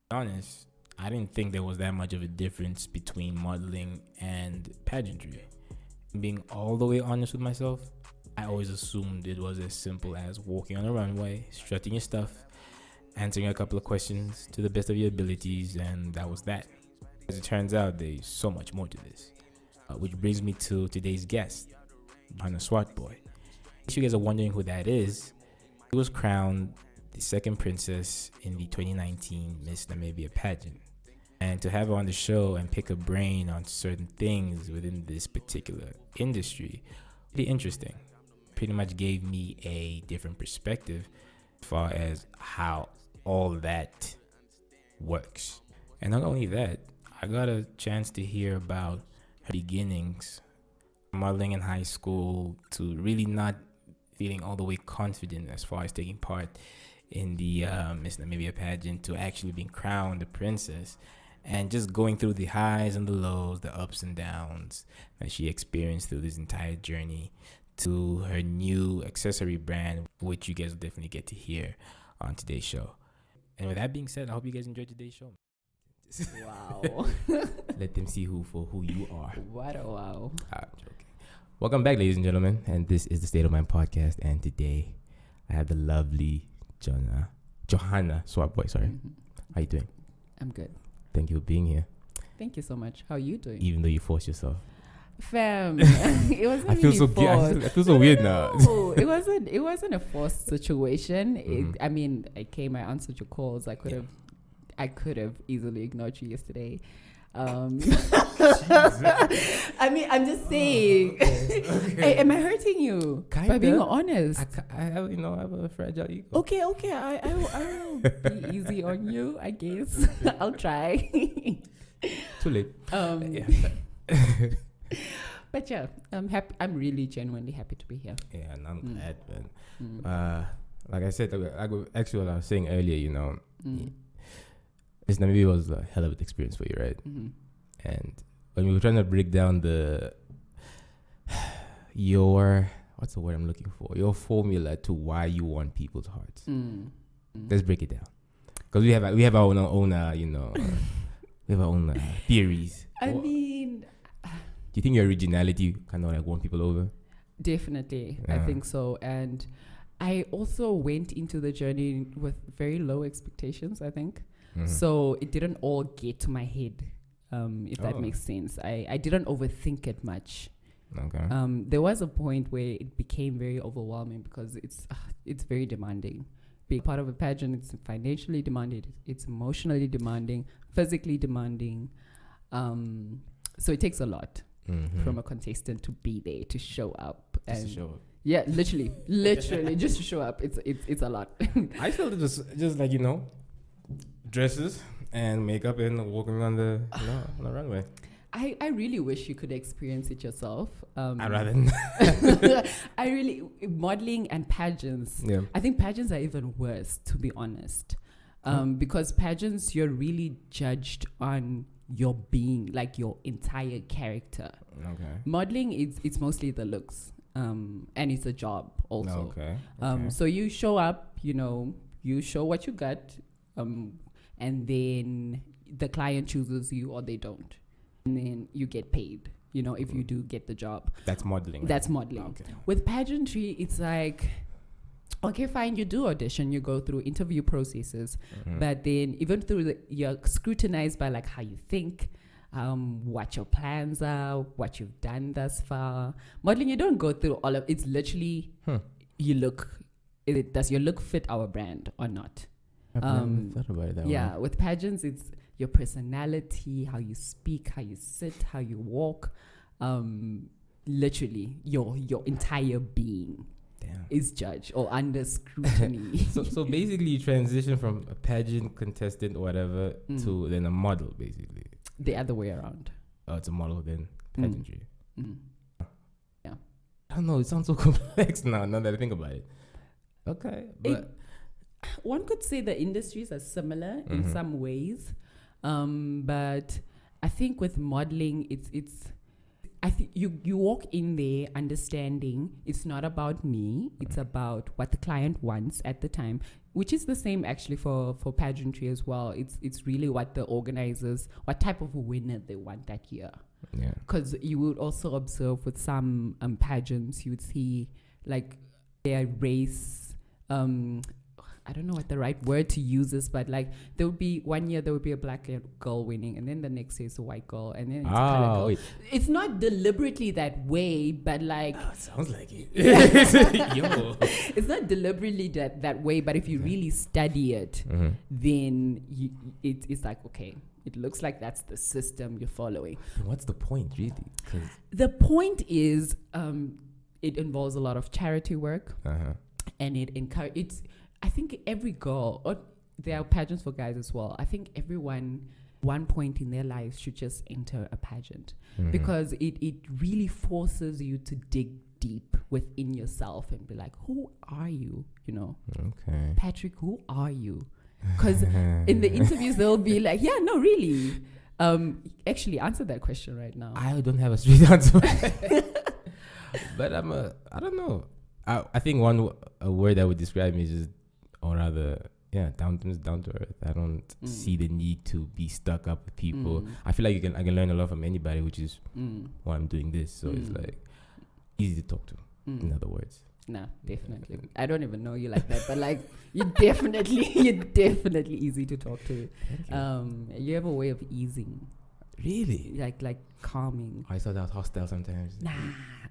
Honest, I didn't think there was that much of a difference between modeling and pageantry. Being all the way honest with myself, I always assumed it was as simple as walking on a runway, strutting your stuff, answering a couple of questions to the best of your abilities, and that was that. As it turns out, there's so much more to this. Which brings me to today's guest, Johanna Swartbooi. If you guys are wondering who that is, she was crowned the second princess in the 2019 Miss Namibia Pageant. And to have her on the show and pick her brain on certain things within this particular industry, really interesting. Pretty much gave me a different perspective as far as how all that works. And not only that, I got a chance to hear about her beginnings, modeling in high school, to really not feeling all the way confident as far as taking part in the Miss Namibia pageant, to actually being crowned a princess, and just going through the highs and the lows, the ups and downs that she experienced through this entire journey, to her new accessory brand, which you guys will definitely get to hear on today's show. And with that being said, I hope you guys enjoyed today's show. Wow. Let them see who you are. What a wow. I'm joking. Welcome back, ladies and gentlemen, and this is the State of Mind podcast. And today, I have the lovely Johanna Swartbooi. Sorry, How you doing? I'm good. Thank you for being here. Thank you so much. How are you doing? Even though you forced yourself. Fam, it wasn't I feel really so forced. I feel so weird now. No, it wasn't a forced situation. Mm-hmm. I answered your calls. I could have easily ignored you yesterday. I'm just saying. Okay. Hey, am I hurting you? Kinda. By being honest. I have a fragile ego. Okay. I will be easy on you, I guess. I'll try. Too late. Yeah. But yeah, I'm happy. I'm really genuinely happy to be here. Yeah, and I'm glad, man. Like I said, actually what I was saying earlier, Miss Namibia was a hell of an experience for you, right? Mm-hmm. And when we were trying to break down your what's the word I'm looking for? Your formula to why you won people's hearts. Let's break it down, because we have our own we have our own theories. Do you think your originality kind of like won people over? Definitely, Yeah. I think so. And I also went into the journey with very low expectations, I think. Mm-hmm. So it didn't all get to my head, if that makes sense. I didn't overthink it much. Okay. There was a point where it became very overwhelming because it's very demanding. Being part of a pageant, it's financially demanding, it's emotionally demanding, physically demanding. So it takes a lot from a contestant to be there, to show up. Just to show up. Yeah, literally, just to show up. It's a lot. I felt it was just like, dresses and makeup and walking on the runway. I really wish you could experience it yourself. I'd rather not. Modeling and pageants. Yeah. I think pageants are even worse, to be honest. Because pageants, you're really judged on your being, like your entire character. Okay. Modeling, it's mostly the looks. And it's a job also. Okay. So you show up, you show what you got, and then the client chooses you or they don't. And then you get paid, if you do get the job. That's modeling. Right? That's modeling. Okay. With pageantry, it's like, okay, fine, you do audition, you go through interview processes, but then even through you're scrutinized by like how you think, what your plans are, what you've done thus far. Modeling, you don't go through all of it's literally you look. Does your look fit our brand or not? I've never thought about it that way. With pageants, it's your personality, how you speak, how you sit, how you walk. Literally, your entire being is judged or under scrutiny. So basically, you transition from a pageant contestant or whatever to then a model, basically. The other way around. Oh, it's a model then pageantry. Yeah. I don't know. It sounds so complex now that I think about it. Okay, but one could say the industries are similar in some ways, but I think with modeling, I think you walk in there understanding it's not about me, it's about what the client wants at the time, which is the same actually for pageantry as well. It's really what the organizers, what type of winner they want that year. Yeah. Because you would also observe with some pageants, you would see like their race. I don't know what the right word to use is, but like there would be one year there would be a black girl winning, and then the next year it's a white girl, and then it's a colored girl. Wait. It's not deliberately that way, but like It sounds like it. Yo. it's not deliberately that way. But if you really study it, then it's like, okay, it looks like that's the system you're following. What's the point, really? The point is, it involves a lot of charity work, and it encourages. I think every girl, or there are pageants for guys as well. I think everyone, one point in their lives, should just enter a pageant because it really forces you to dig deep within yourself and be like, who are you? You know, Okay. Patrick, who are you? Because in the interviews they'll be like, yeah, no, really. Actually, answer that question right now. I don't have a straight answer, but I don't know. I think a word that would describe me is just, or rather, down to earth. I don't see the need to be stuck up with people. I feel like I can learn a lot from anybody, which is why I'm doing this. So it's like easy to talk to. In other words. No, definitely. I don't even know you like that, but like you're definitely easy to talk to. You have a way of easing. Really? Like calming. I thought that was hostile sometimes. Nah.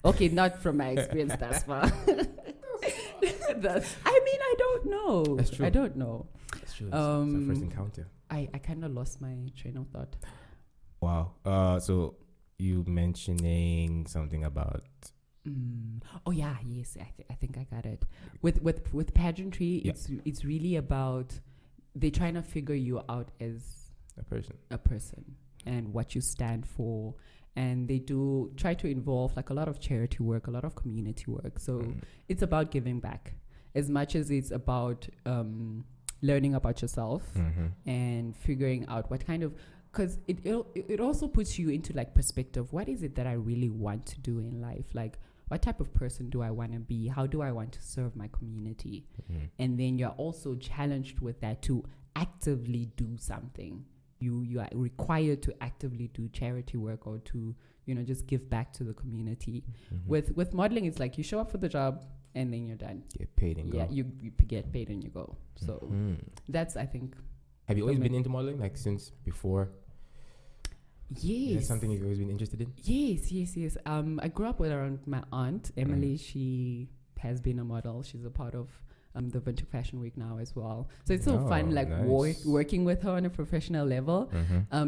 Okay, not from my experience thus far. I don't know. That's true. I don't know. That's true. It's our first encounter. I kind of lost my train of thought. Wow. So you mentioning something about... Oh yeah, yes. I think I got it. With pageantry, it's really about they're trying to figure you out as a person and what you stand for, and they do try to involve like a lot of charity work, a lot of community work. So it's about giving back as much as it's about learning about yourself and figuring out what kind of, because it also puts you into like perspective. What is it that I really want to do in life? Like, what type of person do I want to be? How do I want to serve my community? And then you're also challenged with that to actively do something. You are required to actively do charity work or to, just give back to the community. With modeling, it's like you show up for the job and then you're done. Get paid and go. Yeah, you get paid and you go. So that's, I think. Have you always been into modeling, like since before? Yes. Is that something you've always been interested in? Yes. I grew up with around my aunt, Emily. She has been a model. She's a part of the Winter Fashion Week now as well. So it's so fun, like nice. working with her on a professional level,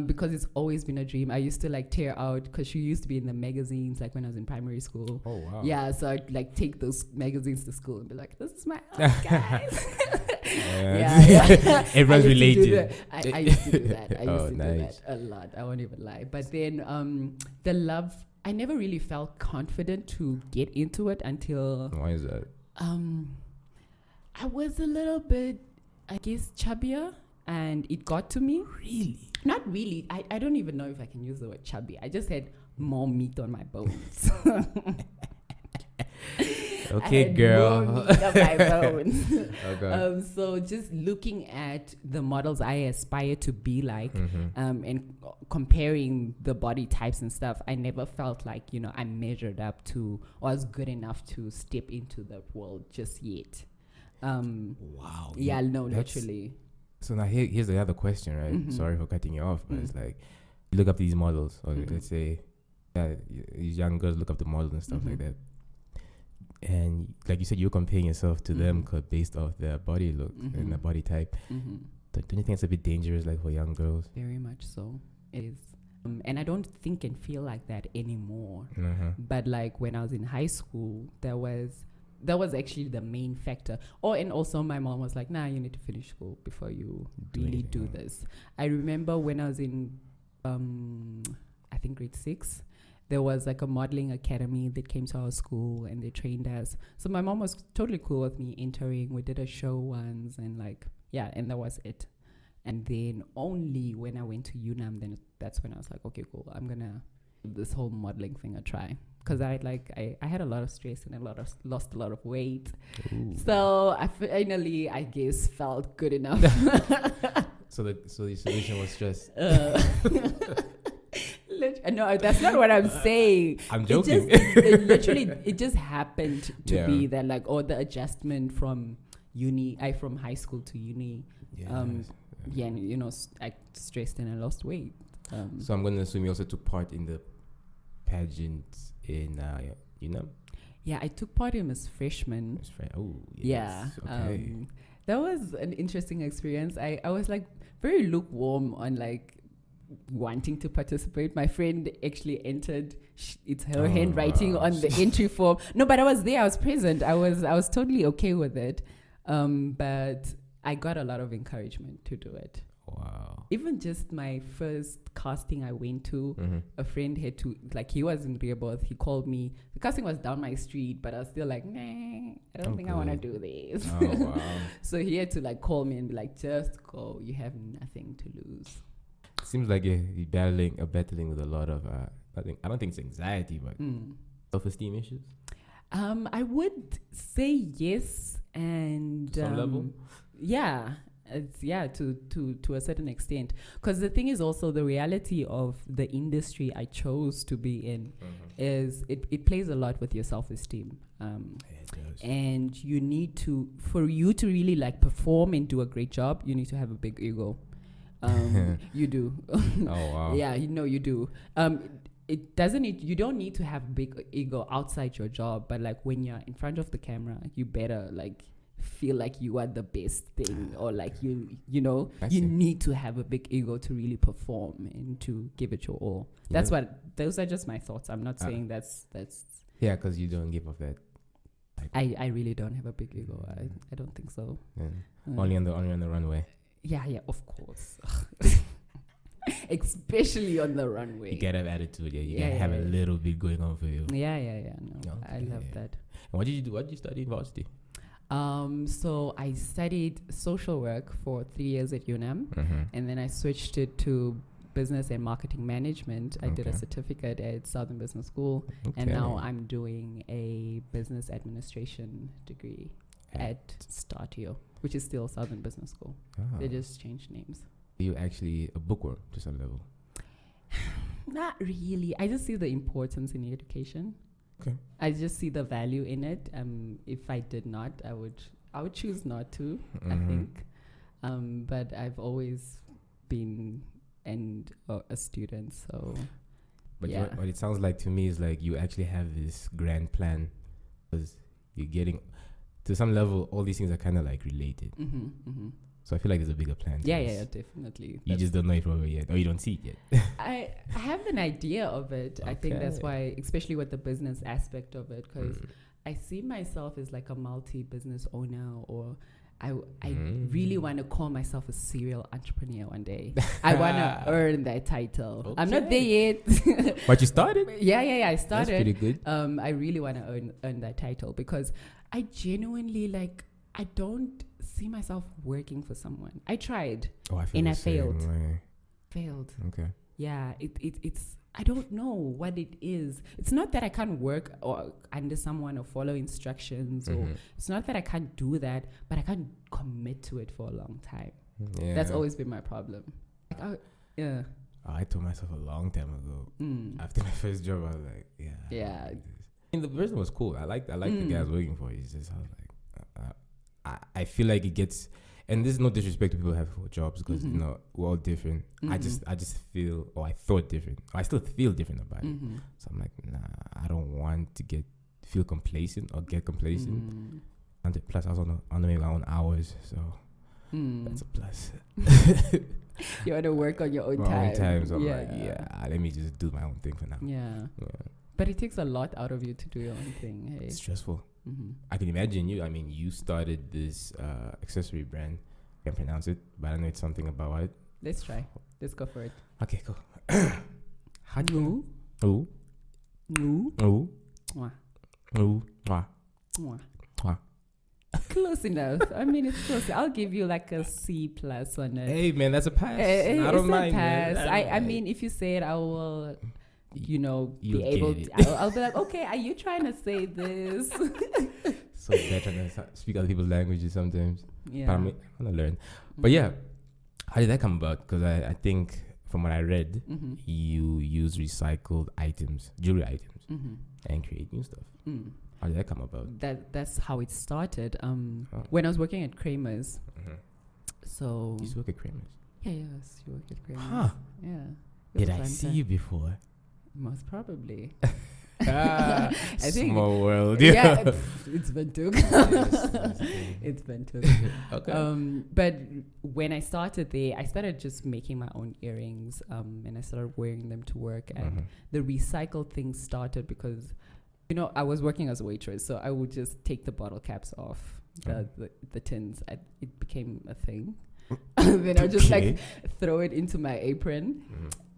because it's always been a dream. I used to like tear out, because she used to be in the magazines, like when I was in primary school. Oh, wow. Yeah, so I'd like take those magazines to school and be like, this is my aunt, guys. Yeah. Everyone's related. I used to do that. I used to do nice. that a lot. I won't even lie. But then the love, I never really felt confident to get into it until... Why is that? I was a little bit, I guess, chubbier, and it got to me. Really? Not really. I don't even know if I can use the word chubby. I just had more meat on my bones. Okay, girl. More meat on my bones. Okay. So just looking at the models I aspire to be like, and comparing the body types and stuff, I never felt like, I measured up to or was good enough to step into the world just yet. Wow. Yeah, no, literally. So now here's the other question, right? Sorry for cutting you off, but it's like, you look up these models, or let's say these young girls look up the models and stuff like that. And like you said, you're comparing yourself to them based off their body look and their body type. Don't you think it's a bit dangerous, like for young girls? Very much so. It is. And I don't think and feel like that anymore. But like when I was in high school, that was actually the main factor. And also my mom was like, nah, you need to finish school before you really do this. I remember when I was in, I think grade 6, there was like a modeling academy that came to our school and they trained us. So my mom was totally cool with me entering. We did a show once and and that was it. And then only when I went to UNAM, then that's when I was like, okay, cool. I'm going to this whole modeling thing a try. Because I had a lot of stress and lost a lot of weight. Ooh. So I finally, I guess, felt good enough. So the solution was stress. No, that's not what I'm saying. I'm joking. It just happened to be that the adjustment from from high school to uni. Yes. I stressed and I lost weight. So I'm going to assume you also took part in the pageants in Yeah, I took part in Miss Freshman. Oh, yes. Yeah. Okay. That was an interesting experience. I was very lukewarm on wanting to participate. My friend actually entered. It's her handwriting on the entry form. No, but I was there. I was present. I was totally okay with it. But I got a lot of encouragement to do it. Wow. Even just my first casting I went to, a friend had to, he was in Rehoboth. He called me. The casting was down my street, but I was still nah, I don't think I want to do this. Oh, wow. So he had to call me and be just go. You have nothing to lose. Seems like you're battling with a lot of, I don't think it's anxiety, but self-esteem issues. I would say yes, and some level. Yeah, to a certain extent. Because the thing is also the reality of the industry I chose to be in is it plays a lot with your self-esteem. It does. And you need to, for you to really perform and do a great job, you need to have a big ego. You do. Oh wow. Yeah, you do. It doesn't need, you don't need to have a big ego outside your job, but when you're in front of the camera, you better feel like you are the best thing, or you need to have a big ego to really perform and to give it your all. That's those are just my thoughts. I'm not saying that's yeah, because you don't give off that. I really don't have a big ego. I don't think so. Yeah. Only on the runway. Yeah, of course. Especially on the runway. You gotta have attitude, yeah. You gotta have a little bit going on for you. Yeah. No, okay. I love that. And what did you do? What did you study in varsity? So I studied social work for 3 years at UNAM, and then I switched it to business and marketing management. I did a certificate at Southern Business School, and now I'm doing a business administration degree at Statio, which is still Southern Business School. They just changed names. You're actually a bookworm to some level. Not really. I just see the importance in education. Okay. I just see the value in it. If I did not, I would choose not to. I think. But I've always been a student. So. But what it sounds like to me is you actually have this grand plan, because you're getting to some level. All these things are kind of related. So I feel like there's a bigger plan. Yeah, definitely. You just don't know it probably yet, or you don't see it yet. I have an idea of it. Okay. I think that's why, especially with the business aspect of it, because I see myself as a multi-business owner, or I really want to call myself a serial entrepreneur one day. I want to earn that title. Okay. I'm not there yet. But you started? Yeah, I started. That's pretty good. I really want to earn that title, because I genuinely I don't see myself working for someone. I tried and I failed. Failed. Okay. Yeah, it's I don't know what it is. It's not that I can't work or under someone or follow instructions, or it's not that I can't do that, but I can't commit to it for a long time. Yeah. That's always been my problem. I told myself a long time ago. After my first job, I was like, yeah. The person was cool. I like the guys working for you. It's just, I was like, I feel like it gets, and this is no disrespect to people who have jobs, because we're all different. I just feel, or I thought different. I still feel different about it. So I'm like, nah, I don't want to feel complacent or get complacent. And plus, I was on my own hours, so that's a plus. You want to work on your own time. So I'm like, let me just do my own thing for now. Yeah. But it takes a lot out of you to do your own thing. Hey? It's stressful. I can imagine you. I mean, you started this accessory brand. I can't pronounce it, but I know it's something about it. Let's try. Let's go for it. Okay, cool. How do you? Ooh. Close enough. I mean, it's close. I'll give you a C+ on it. Hey, man, that's a pass. I don't mind. Pass. I mean, if you say it, I will. You'll be able get to, I'll be like, okay, are you trying to say this? So bad trying to speak other people's languages sometimes. Yeah. But I want to learn. But yeah, how did that come about? Because I think from what I read, you use recycled items, jewelry items, and create new stuff. How did that come about? That's how it started. When I was working at Kramer's. So you used to work at Kramer's? Yeah, yes, you work at Kramer's. Huh. Yeah. Did I see you before? Most probably. I think small world. Yeah, it's been took. It's been took. Okay. But when I started there, I started just making my own earrings, and I started wearing them to work. And the recycled thing started because, I was working as a waitress, so I would just take the bottle caps off the tins. It became a thing. Then I just like throw it into my apron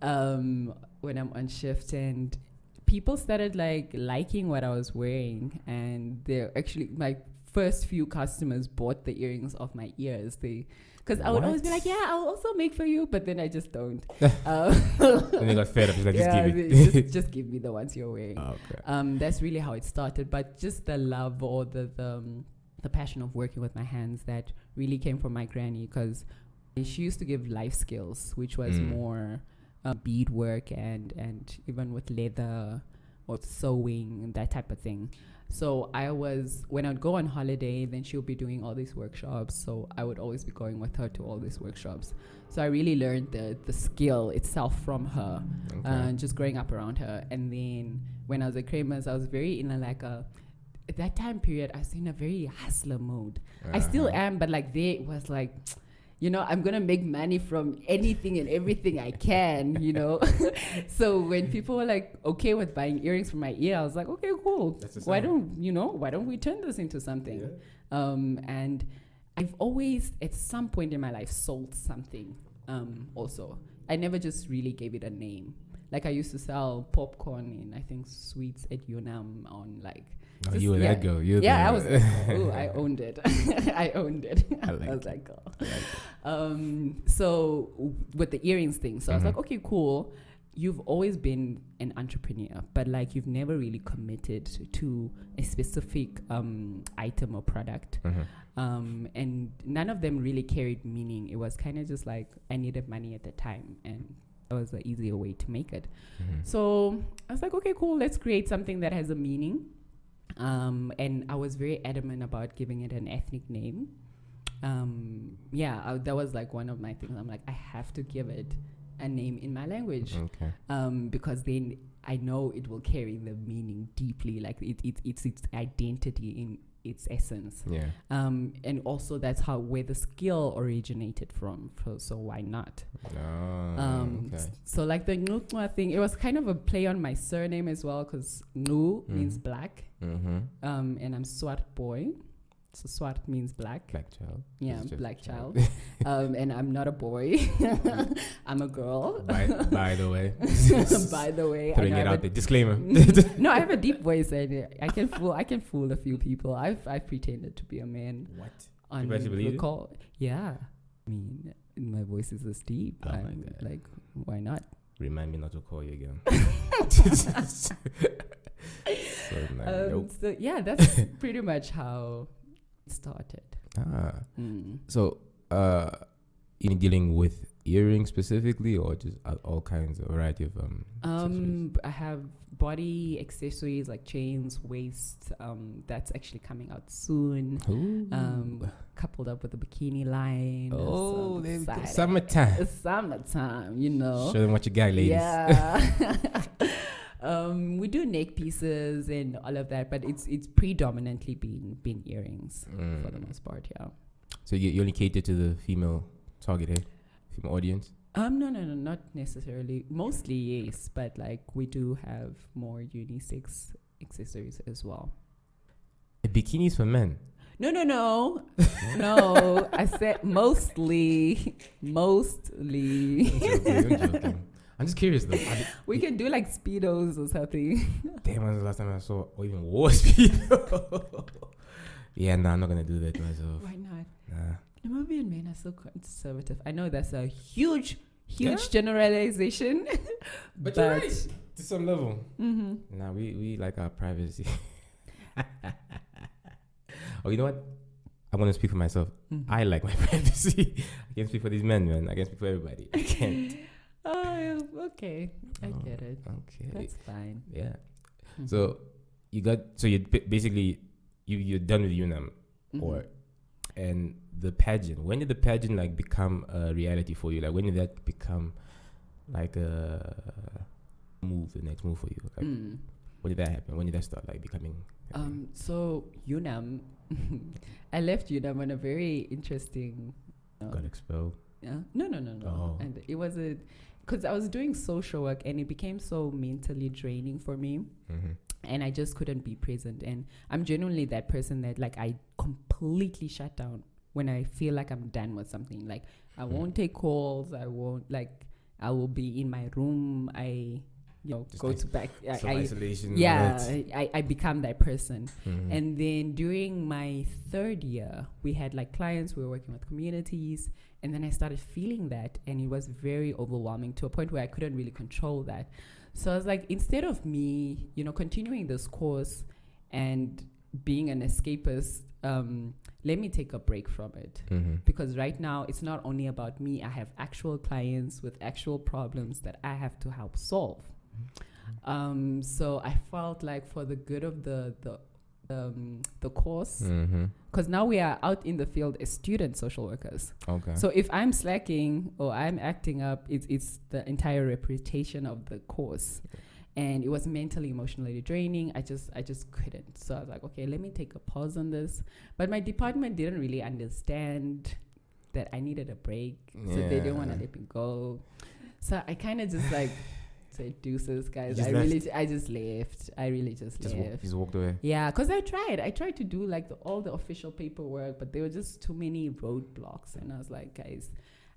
when I'm on shift, and people started like liking what I was wearing, and they're actually my first few customers bought the earrings off my ears. Because I would always be like, yeah, I'll also make for you, but then I just don't. And they got fed up. Just like, just give it. just give me the ones you're wearing. Okay. That's really how it started. But just the love or the passion of working with my hands that really came from my granny, because she used to give life skills, which was more beadwork and even with leather or sewing and that type of thing. So when I'd go on holiday, then she'll be doing all these workshops. So I would always be going with her to all these workshops. So I really learned the skill itself from her, just growing up around her. And then when I was at Kramer's, I was very at that time period, I was in a very hustler mode. I still am, but like there it was like, I'm going to make money from anything and everything I can, So when people were like, okay with buying earrings from my ear, I was like, okay, cool. Why don't we turn this into something? Yeah. And I've always, at some point in my life, sold something also. I never just really gave it a name. Like I used to sell popcorn in, I think, Sweets at Unam on like... Oh, you were that girl. I was. I owned it. I owned it. I was like, oh. So with the earrings thing, so I was like, okay, cool. You've always been an entrepreneur, but like you've never really committed to a specific item or product, and none of them really carried meaning. It was kind of just like I needed money at the time, and that was the easier way to make it. So I was like, okay, cool. Let's create something that has a meaning. And I was very adamant about giving it an ethnic name. That was like one of my things. I'm like, I have to give it a name in my language. Because then I know it will carry the meaning deeply, like it's its identity in its essence. And also that's where the skill originated from. So why not? So like the Nukwa thing, it was kind of a play on my surname as well, because Nu means black, and I'm Swartbooi. So Swart means black. Black child. Yeah, black child. And I'm not a boy. I'm a girl. By the way. By the way. Throwing it out there. Disclaimer. No, I have a deep voice. And I can fool a few people. I've pretended to be a man. What? On you actually believe it? Yeah. I mean, my voice is this deep. Oh my God. Like, why not? Remind me not to call you again. So yeah, that's pretty much how it started. So in dealing with earrings specifically, or just all kinds of variety of accessories? I have body accessories like chains, waist, that's actually coming out soon. Coupled up with a bikini line. Oh, summertime. Summertime, Show them what you got, ladies. Yeah. We do neck pieces and all of that, but it's predominantly been earrings for the most part. Yeah. So you only cater to the female target, female audience? No, not necessarily. Mostly yes, but like we do have more unisex accessories as well. Bikinis for men? No. No, I said mostly. I'm joking. I'm just curious though. We can do like Speedos or something. Damn, when was the last time I saw or even wore Speedo? Yeah, I'm not gonna do that to myself. Why not? Nah. Namibian men are so conservative. I know that's a huge generalization. But you're right. To some level. Mm-hmm. Nah, we like our privacy. Oh, you know what? I'm gonna speak for myself. Mm-hmm. I like my privacy. I can't speak for these men, man. I can't speak for everybody. I can't. Oh, okay. I get it. Okay. That's fine. Yeah. Mm-hmm. So you basically you're done with UNAM, Mm-hmm. and the pageant. When did the pageant like become a reality for you? Like when did that become like a move, the next move for you? Like when did that happen? When did that start like becoming? So UNAM, I left UNAM on a very interesting. Got expelled. No. Oh. And it was because I was doing social work and it became so mentally draining for me. Mm-hmm. And I just couldn't be present. And I'm genuinely that person that like I completely shut down when I feel like I'm done with something. Like I won't take calls. I will be in my room. Just go like to back. Isolation. I become that person. Mm-hmm. And then during my third year, we had like clients, we were working with communities. And then I started feeling that. And it was very overwhelming to a point where I couldn't really control that. So I was like, instead of me, continuing this course and being an escapist, let me take a break from it. Mm-hmm. Because right now, it's not only about me. I have actual clients with actual problems that I have to help solve. So I felt like for the good of the course, because now we are out in the field as student social workers. Okay. So if I'm slacking or I'm acting up, it's the entire reputation of the course. And it was mentally, emotionally draining. I just couldn't. So I was like, okay, let me take a pause on this. But my department didn't really understand that I needed a break. So they didn't want to let me go. So I kind of just like said, deuces, guys. I just left. I really just left. Just walked away. Yeah, because I tried to do like all the official paperwork, but there were just too many roadblocks. And I was like, guys,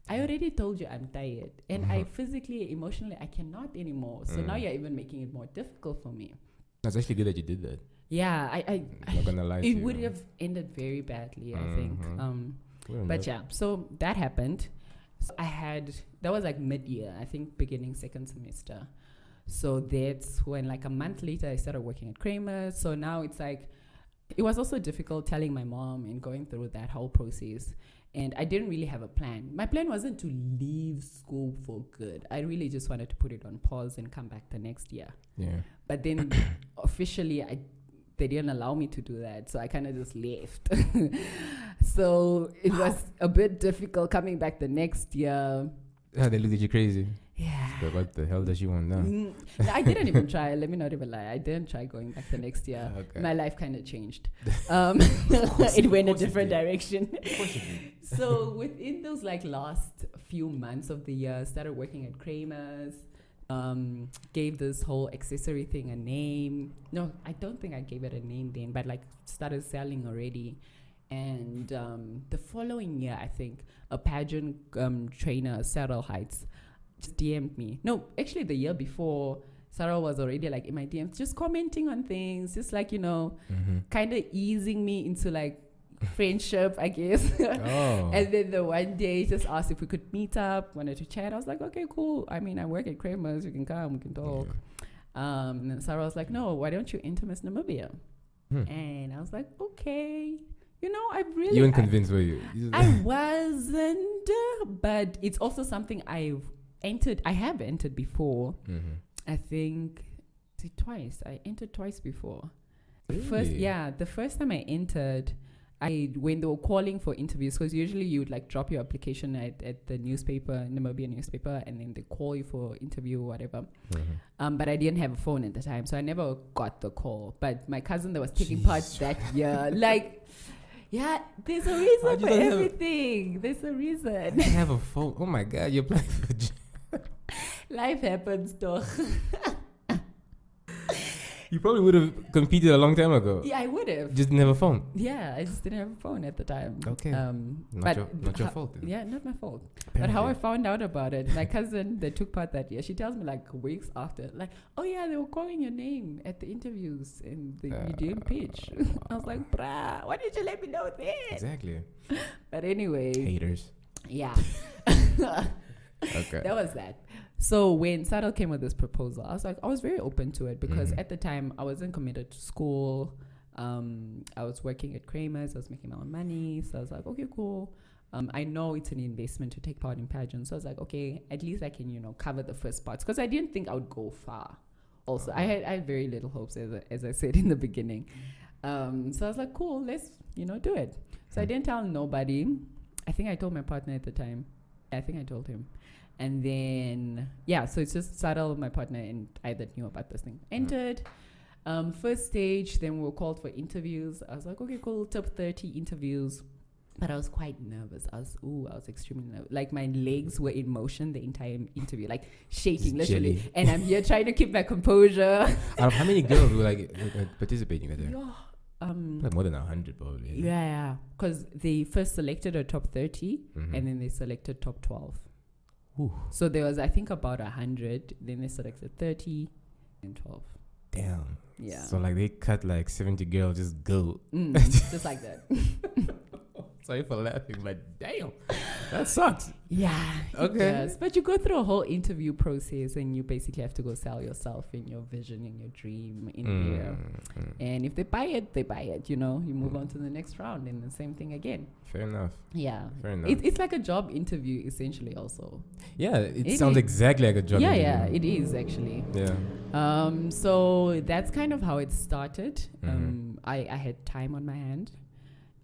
I already told you I'm tired. And I physically, emotionally, I cannot anymore. So now you're even making it more difficult for me. That's actually good that you did that. Yeah, I'm not gonna lie to you. It would have ended very badly, I think. But yeah, so that happened. So that was like mid-year, I think beginning second semester. So that's when like a month later I started working at Kramer's. So now it's like, it was also difficult telling my mom and going through that whole process. And I didn't really have a plan. My plan wasn't to leave school for good. I really just wanted to put it on pause and come back the next year. Yeah. But then officially they didn't allow me to do that. So I kind of just left. So it was a bit difficult coming back the next year. They looked at you crazy. Yeah. But what the hell does she want now? I didn't even try. Let me not even lie. I didn't try going back the next year. Okay. My life kind of changed. It went a different direction. So within those like last few months of the year, started working at Kramer's. Gave this whole accessory thing a name. No, I don't think I gave it a name then, but like started selling already. And the following year, I think, a pageant trainer, Sarah Heights, just DM'd me. No, actually the year before, Sarah was already like in my DMs, just commenting on things, just like, kind of easing me into like friendship, I guess. Oh. And then the one day just asked if we could meet up, wanted to chat. I was like, okay, cool. I mean, I work at Kramer's, we can come, we can talk. Yeah. And Sarah was like, no, why don't you enter Miss Namibia? And I was like, okay. I really... You weren't convinced, were you? I wasn't, but it's also something I have entered before. I think twice. I entered twice before. Really? The first time I entered, when they were calling for interviews, because usually you would like drop your application at the newspaper, Namibia newspaper, and then they call you for interview or whatever. But I didn't have a phone at the time, so I never got the call. But my cousin that was taking part that year, like... Yeah, there's a reason for everything. There's a reason. I didn't have a phone. Oh my God, you're applying for Life happens, though. You probably would have competed a long time ago. Yeah, I would have. Just didn't have a phone. Yeah, I just didn't have a phone at the time. Okay. Not your fault. Then. Yeah, not my fault. Apparently. But how I found out about it, my cousin that took part that year, she tells me like weeks after, like, oh yeah, they were calling your name at the interviews and you didn't pitch. I was like, bruh, why did you let me know then? Exactly. But anyway. Haters. Yeah. Okay. That was that. So when Saddle came with this proposal, I was very open to it because at the time I wasn't committed to school. I was working at Kramer's. I was making my own money. So I was like, okay, cool. I know it's an investment to take part in pageants. So I was like, okay, at least I can, cover the first parts. Because I didn't think I would go far. Also, I had very little hopes, as I said in the beginning. So I was like, cool, let's, do it. So I didn't tell nobody. I think I told my partner at the time. I think I told him. And then, so it's just Saddle, my partner, and I that knew about this thing. Entered. First stage, then we were called for interviews. I was like, okay, cool, top 30 interviews. But I was quite nervous. I was extremely nervous. Like, my legs were in motion the entire interview, like shaking, literally. Jelly. And I'm here trying to keep my composure. How many girls were participating in that? Yeah. More than 100 probably. Yeah. Because they first selected a top 30, and then they selected top 12. Ooh. So there was, I think, about 100. Then they selected 30 and 12. Damn. Yeah. So they cut 70 girls, just go. Just like that. Sorry for laughing, but damn, that sucks. Yeah. Okay. Yes. But you go through a whole interview process and you basically have to go sell yourself and your vision and your dream in there. And if they buy it, they buy it. You move on to the next round and the same thing again. Fair enough. Yeah. Fair enough. It's like a job interview essentially also. Yeah, it sounds exactly like a job interview. Yeah, it is actually. Yeah. So that's kind of how it started. I had time on my hand.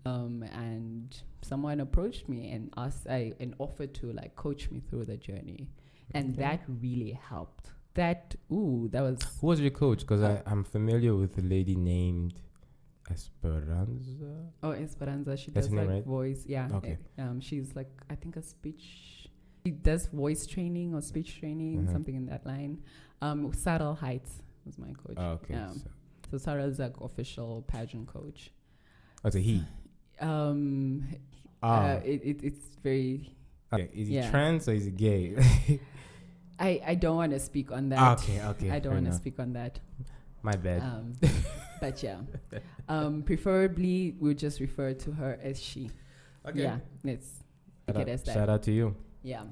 And someone approached me and offered to coach me through the journey, and that really helped. That was. Who was your coach? Because I'm familiar with a lady named Esperanza. Oh, Esperanza. She That's does her name, right? voice. Yeah. Okay. She's I think a speech. She does voice training or speech training, something in that line. Saddle Heights was my coach. Oh, okay. Yeah. So Sarah is official pageant coach. Oh, so he. It's very. Okay. Is he trans or is he gay? I don't want to speak on that. Okay. I don't want to speak on that. My bad. But yeah. Preferably, we'll just refer to her as she. Okay. Yeah. Let's take it as that. Shout out to you. Yeah.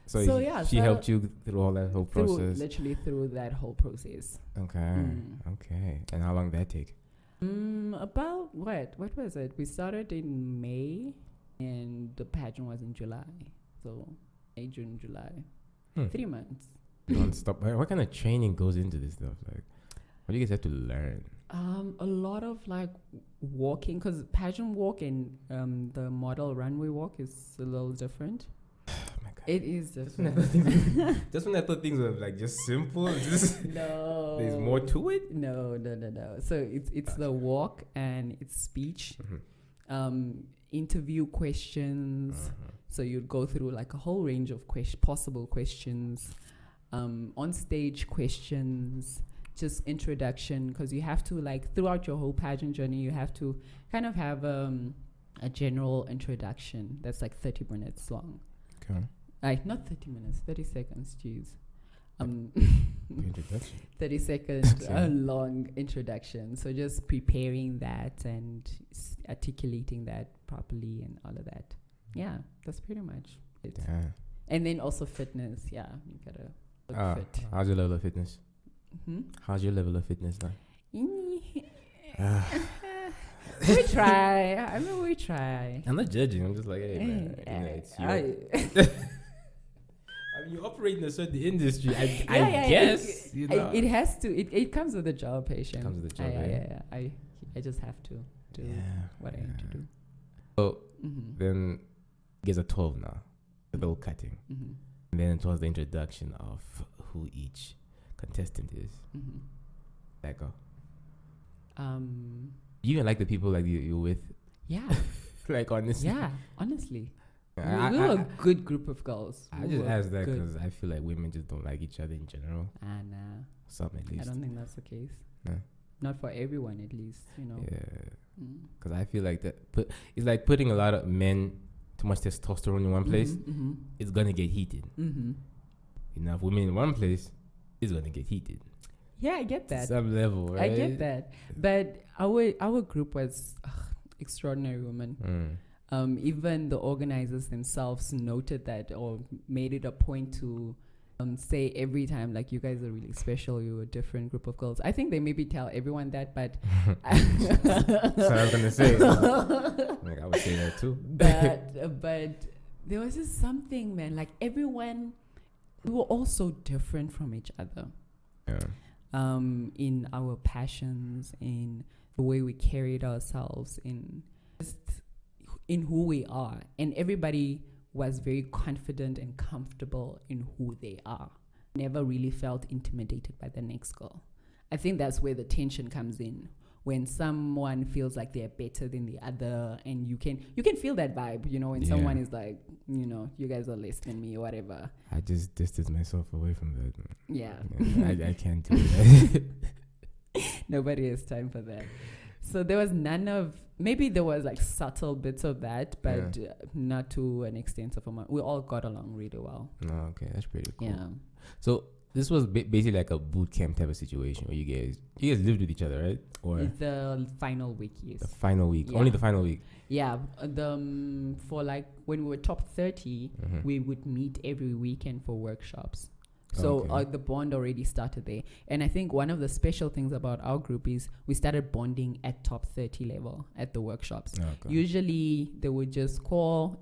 So she helped you through all that whole process. Literally through that whole process. Okay. Okay. And how long did that take? About what was it? We started in May and the pageant was in July. So May, June, July. 3 months. Non-stop. What kind of training goes into this stuff? What do you guys have to learn? A lot of walking, because pageant walk and the model runway walk is a little different. It is different. Just when I thought things were just simple, no, there's more to it. No. So it's the walk and it's speech, interview questions. So you'd go through a whole range of possible questions, on stage questions, just introduction, because you have to throughout your whole pageant journey, you have to kind of have a general introduction that's 30 minutes long. Okay. Not 30 minutes, 30 seconds, jeez. Introduction. 30 second long introduction. So just preparing that and articulating that properly and all of that. Yeah, that's pretty much it. Yeah. And then also fitness. Yeah, you gotta look fit. How's your level of fitness? How's your level of fitness now? We try. We try. I'm not judging. I'm just hey, man. It's you. You operate in a certain industry. I guess. It has to. It comes with the job, patient. Comes with the job, I just have to do what I need to do. So then, you guys are 12 now. The bill cutting. And then it was the introduction of who each contestant is. That go. You even like the people you're with? Yeah. Honestly. Yeah, honestly. We were a good group of girls. I just asked that because I feel like women just don't like each other in general. Nah. Some at least. I don't think that's the case. No. Not for everyone, at least, Yeah. Because I feel like that. It's like putting a lot of men, too much testosterone in one place. It's gonna get heated. Enough women in one place, it's gonna get heated. Yeah, I get that. To some level, right? I get that. But our group was extraordinary women. Even the organizers themselves noted that or made it a point to say every time, like, you guys are really special, you're a different group of girls. I think they maybe tell everyone that, but so I was gonna say, like, I would say that too. But there was just something, man, like everyone, we were all so different from each other. Yeah. In our passions, in the way we carried ourselves, in just in who we are, and everybody was very confident and comfortable in who they are. Never really felt intimidated by the next girl. I think that's where the tension comes in. When someone feels like they're better than the other, and you can feel that vibe, you know, when someone is like, you know, you guys are less than me or whatever. I just distanced myself away from that. Yeah. I can't do that. Nobody has time for that. So there was none of, maybe there was like subtle bits of that, but not to an extent of amount. We all got along really well. Oh, okay, that's pretty cool. Yeah. So this was basically like a boot camp type of situation where you guys lived with each other, right? Or the final week, yes. The final week, only the final week. Yeah, for like when we were top 30, we would meet every weekend for workshops. So the bond already started there. And I think one of the special things about our group is we started bonding at top 30 level at the workshops. Okay. Usually they would just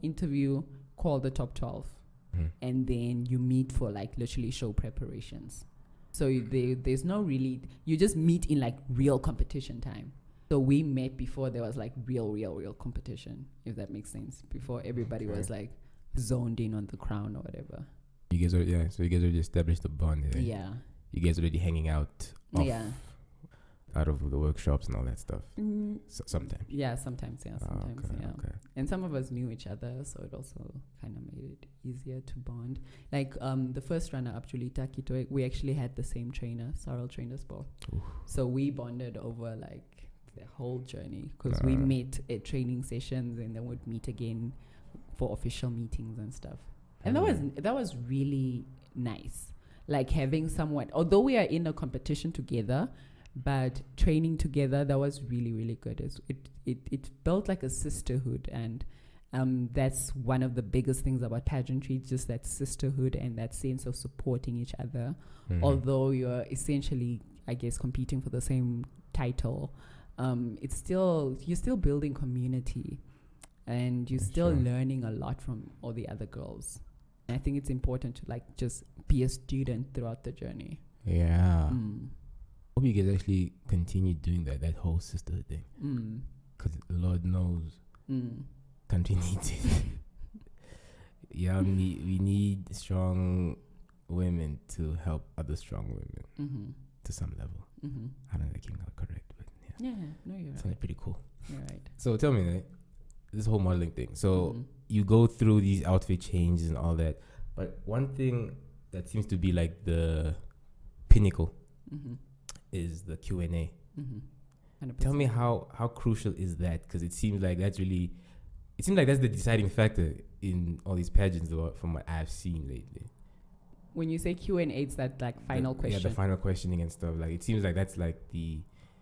interview, call the top 12. And then you meet for like literally show preparations. So there's no really, you just meet in like real competition time. So we met before there was like real competition, if that makes sense. Before everybody was like zoned in on the crown or whatever. You guys already established the bond. Yeah. You guys already hanging out. Out of the workshops and all that stuff. Sometimes. Yeah, sometimes. Okay. And some of us knew each other, so it also kind of made it easier to bond. Like the first runner-up, Julita Kito, we actually had the same trainer, Sarel trained us both. So we bonded over like the whole journey because we met at training sessions and then would meet again for official meetings and stuff. And that was really nice. Like having someone, although we are in a competition together, but training together, that was really, really good. It felt like a sisterhood, and that's one of the biggest things about pageantry, just that sisterhood and that sense of supporting each other. Although you're essentially, I guess, competing for the same title, you're still building community, and you're still learning a lot from all the other girls. And I think it's important to like just be a student throughout the journey. Yeah. Hope you guys actually continue doing that whole sisterhood thing. Because Lord knows country needs it. Yeah, we need strong women to help other strong women to some level. I don't know if I'm correct, but yeah. Yeah, no, you're right. Pretty cool. You're right. So tell me, this whole modeling thing. So you go through these outfit changes and all that, but one thing that seems to be like the pinnacle is the Q&A. Tell me how crucial is that? Because it seems like that's the deciding factor in all these pageants from what I've seen lately. When you say Q&A, it's that like final question. Yeah, the final questioning and stuff. Like it seems like that's like the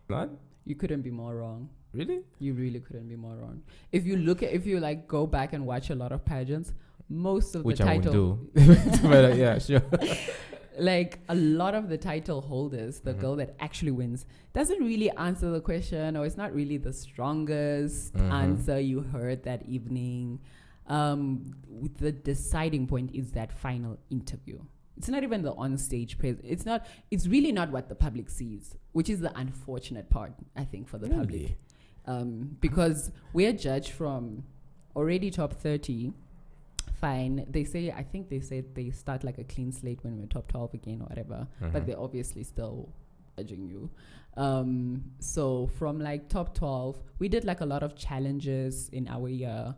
not. You couldn't be more wrong. Really? You really couldn't be more wrong. If you like go back and watch a lot of pageants, most of the title. Which I won't do. But yeah, sure. Like a lot of the title holders, the girl that actually wins doesn't really answer the question, or it's not really the strongest answer you heard that evening. The deciding point is that final interview. It's not even the on-stage presence. It's really not what the public sees, which is the unfortunate part, I think, for the public. Because we are judged from already top 30. Fine. I think they said they start like a clean slate when we're top 12 again or whatever, but they're obviously still judging you. So from like top 12, we did like a lot of challenges in our year.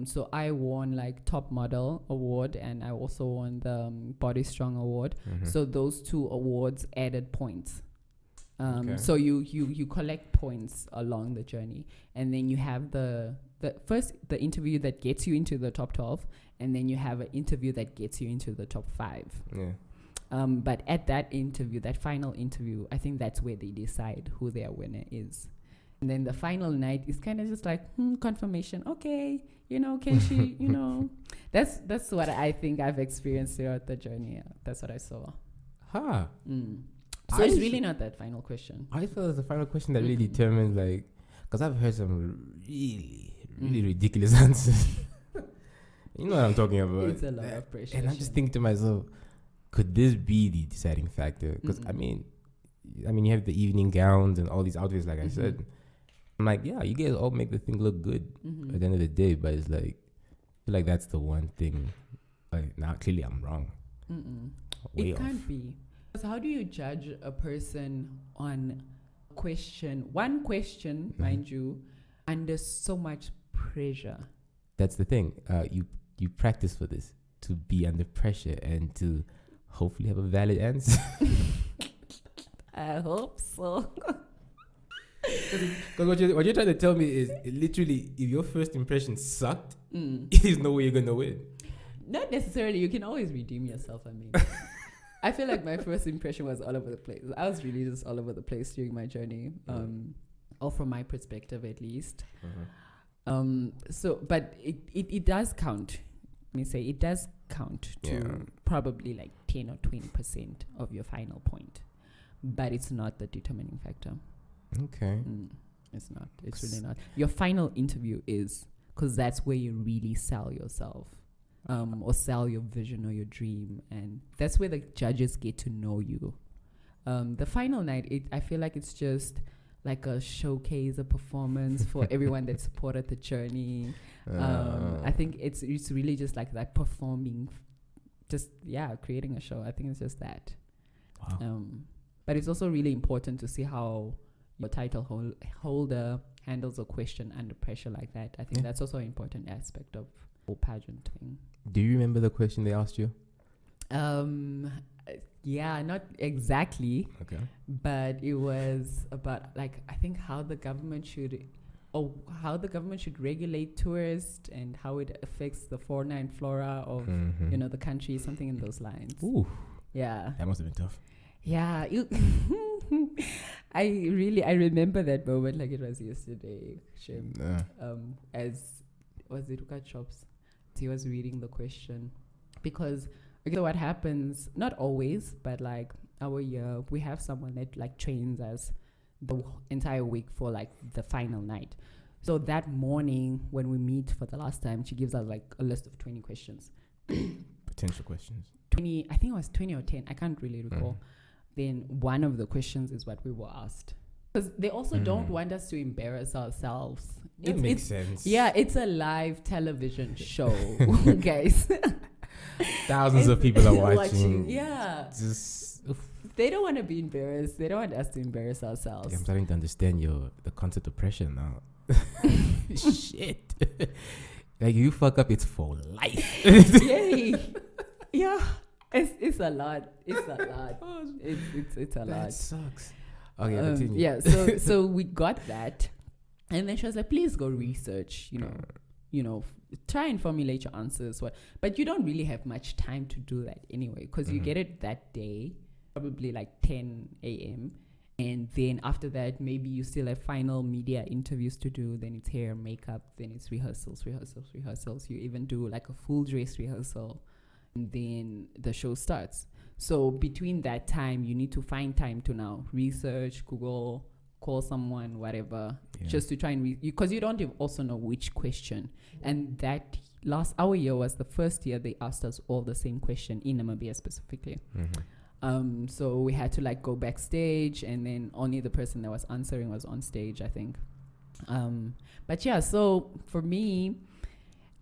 So I won like top model award, and I also won the Body Strong award. So those two awards added points. So you collect points along the journey, and then you have the interview that gets you into the top 12, and then you have an interview that gets you into the top 5. Yeah. But at that interview, that final interview, I think that's where they decide who their winner is. And then the final night is kind of just like confirmation. Okay, can she? That's what I think I've experienced throughout the journey. Yeah, that's what I saw. Huh. So it's really not that final question. I feel it's the final question that really determines, like, because I've heard some really ridiculous answers. You know what I'm talking about. It's a lot of pressure. And I'm just thinking to myself, could this be the deciding factor? Because I mean, you have the evening gowns and all these outfits, like I said. I'm like, yeah, you guys all make the thing look good at the end of the day, but it's like, I feel like that's the one thing. Like, now clearly I'm wrong. It can't be. So how do you judge a person on one question, mind you, under so much pressure? That's the thing. You practice for this, to be under pressure and to hopefully have a valid answer. I hope so. Because what you're trying to tell me is, literally, if your first impression sucked, there's no way you're gonna win. Not necessarily. You can always redeem yourself. I mean, I feel like my first impression was all over the place. I was really just all over the place during my journey, or from my perspective at least. But it does count. Let me say it does count to probably like 10 or 20% of your final point, but it's not the determining factor. Okay. It's not. It's really not. Your final interview is, because that's where you really sell yourself, or sell your vision or your dream, and that's where the judges get to know you. The final night, I feel like it's just like a showcase, a performance for everyone that supported the journey. I think it's really just like that, performing, creating a show. I think it's just that. Wow. But it's also really important to see how your title holder handles a question under pressure like that. I think that's also an important aspect of whole pageant thing. Do you remember the question they asked you? Yeah, not exactly. Okay. But it was about, like, I think how the government should regulate tourists and how it affects the fauna and flora of the country, something in those lines. Ooh. Yeah. That must have been tough. Yeah, I remember that moment like it was yesterday. As was it Uka Chops? He was reading the question, because so what happens, not always, but like our year, we have someone that like trains us the entire week for like the final night. So that morning when we meet for the last time, she gives us like a list of 20 questions. Potential questions. 20, I think it was 20 or 10. I can't really recall. Then one of the questions is what we were asked. Because they also don't want us to embarrass ourselves. It makes sense. Yeah, it's a live television show, guys. Thousands of people are watching. Yeah. Just, they don't want to be embarrassed. They don't want us to embarrass ourselves. Yeah, I'm starting to understand the concept of pressure now. Shit. Like, you fuck up, it's for life. Yay. Yeah. It's a lot. It's a lot. It's a lot. That sucks. Okay, continue. Yeah, so we got that. And then she was like, please go research, try and formulate your answers. But you don't really have much time to do that anyway, because you get it that day, probably like 10 a.m. And then after that, maybe you still have final media interviews to do. Then it's hair, makeup, then it's rehearsals. You even do like a full dress rehearsal. And then the show starts. So between that time, you need to find time to now research, Google, call someone, whatever, just to try and because you don't also know which question. And that our year was the first year they asked us all the same question in Namibia specifically. So we had to like go backstage, and then only the person that was answering was on stage, I think. But yeah, so for me,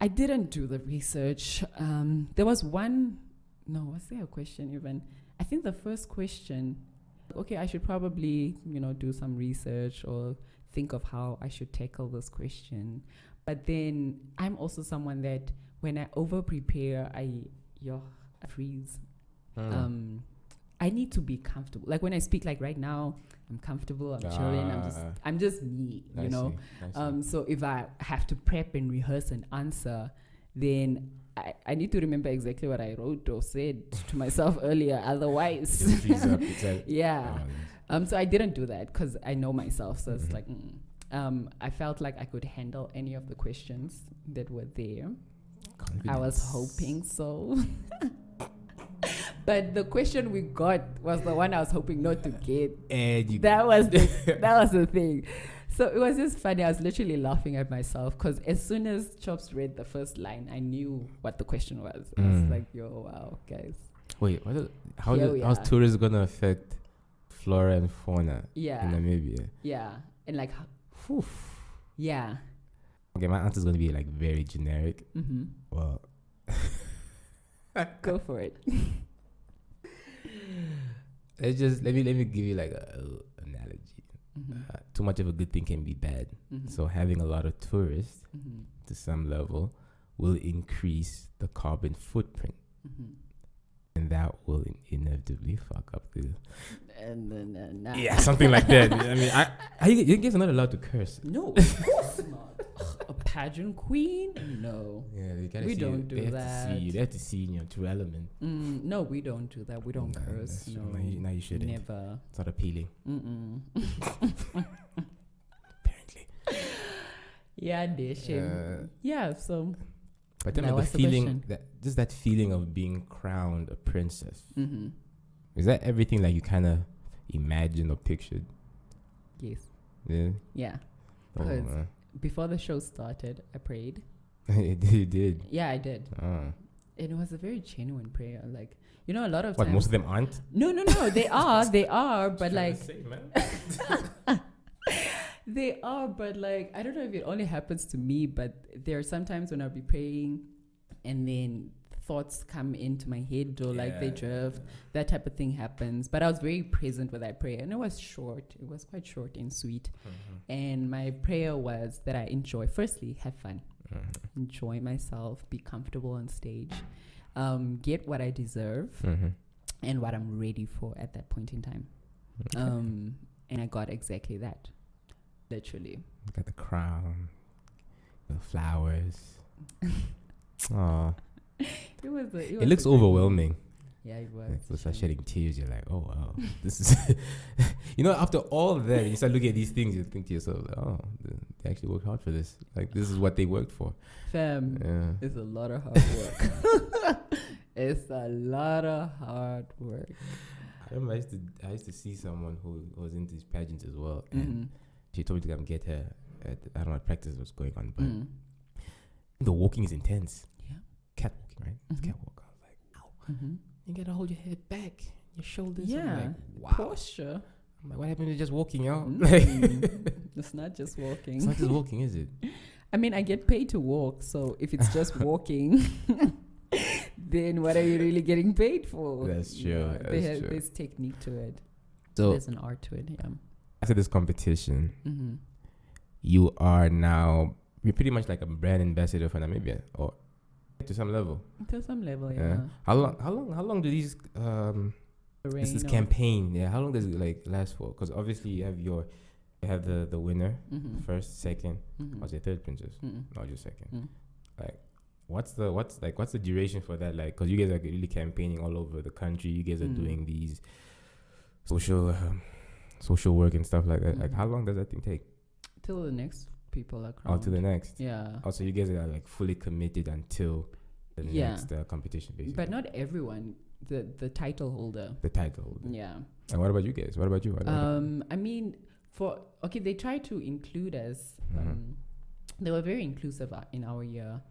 I didn't do the research. There was was there a question even? I think the first question, okay, I should probably, do some research or think of how I should tackle this question. But then I'm also someone that when I over prepare, I freeze. I need to be comfortable. Like when I speak, like right now, I'm comfortable, I'm chilling, I'm just me, I see. So if I have to prep and rehearse an answer, then I need to remember exactly what I wrote or said to myself earlier. Otherwise, freeze up. yeah. So I didn't do that because I know myself. So it's like, I felt like I could handle any of the questions that were there. Confidence. I was hoping so. But the question we got was the one I was hoping not to get. And That was the thing. So it was just funny. I was literally laughing at myself because as soon as Chops read the first line, I knew what the question was. I was like, yo, wow, guys. Wait, how's tourism going to affect flora and fauna in Namibia? Yeah. And like, Whew. yeah. Okay, my answer is going to be like very generic. Mm-hmm. Well, go for it. let me give you like a analogy. Mm-hmm. Too much of a good thing can be bad. Mm-hmm. So having a lot of tourists Mm-hmm. to some level will increase the carbon footprint. Mm-hmm. And that will inevitably fuck up the... Yeah, something like that. I mean, you guys are not allowed to curse. No, of course not. A pageant queen? No. Yeah, they gotta We see don't do that. They have to see in your true element. No, we don't do that. We don't curse. No, now you shouldn't. Never. It's not appealing. Apparently. Yeah, Deshin. Yeah, so... But tell me the feeling, that feeling of being crowned a princess. Mm-hmm. Is that everything like you kind of imagined or pictured? Yes. Yeah. Yeah. Because before the show started, I prayed. You did? Yeah, I did. Oh. And it was a very genuine prayer. Like, you know, a lot of What, times... most of them aren't? No, they are, but like... Say, man. They are, but like, I don't know if it only happens to me, but there are sometimes when I'll be praying and then thoughts come into my head or like they drift. That type of thing happens. But I was very present with that prayer and it was short. It was quite short and sweet. Mm-hmm. And my prayer was that I enjoy, firstly, have fun, enjoy myself, be comfortable on stage, get what I deserve and what I'm ready for at that point in time. Okay. And I got exactly that. Literally. Got the crown, the flowers. Aww. It looks overwhelming. Yeah, it was. You start shedding tears. You're like, oh wow, this is. You know, after all that, you start looking at these things. You think to yourself, like, oh, they actually worked hard for this. Like this is what they worked for. Fam, it's a lot of hard work. It's a lot of hard work. I remember I used to see someone who was into these pageants as well, and she told me to come get her. I don't know what practice was going on, but the walking is intense. Yeah, catwalking, right? It's catwalk. I was like, wow, you gotta hold your head back, your shoulders. Yeah, like, wow. Posture. I'm like, what happened to just walking, y'all? It's not just walking. It's not just walking, is it? I mean, I get paid to walk, so if it's just walking, then what are you really getting paid for? That's true. There's technique to it. So there's an art to it. Yeah. After this competition, you're pretty much like a brand ambassador for Namibia, or to some level. To some level, yeah. How long do these this campaign? Yeah, how long does it like last for? Because obviously you have the winner first, second. Was your third princess? No, just second. Like, what's the duration for that? Like, because you guys are really campaigning all over the country. You guys are doing these social work and stuff like that. Like, how long does that thing take? Till the next people are crowned. Oh, to the next. Yeah. Also, you guys are like fully committed until the next competition, basically. But not everyone. The title holder. The title holder. Yeah. And what about you guys? What about you? I mean, they try to include us. They were very inclusive in our year.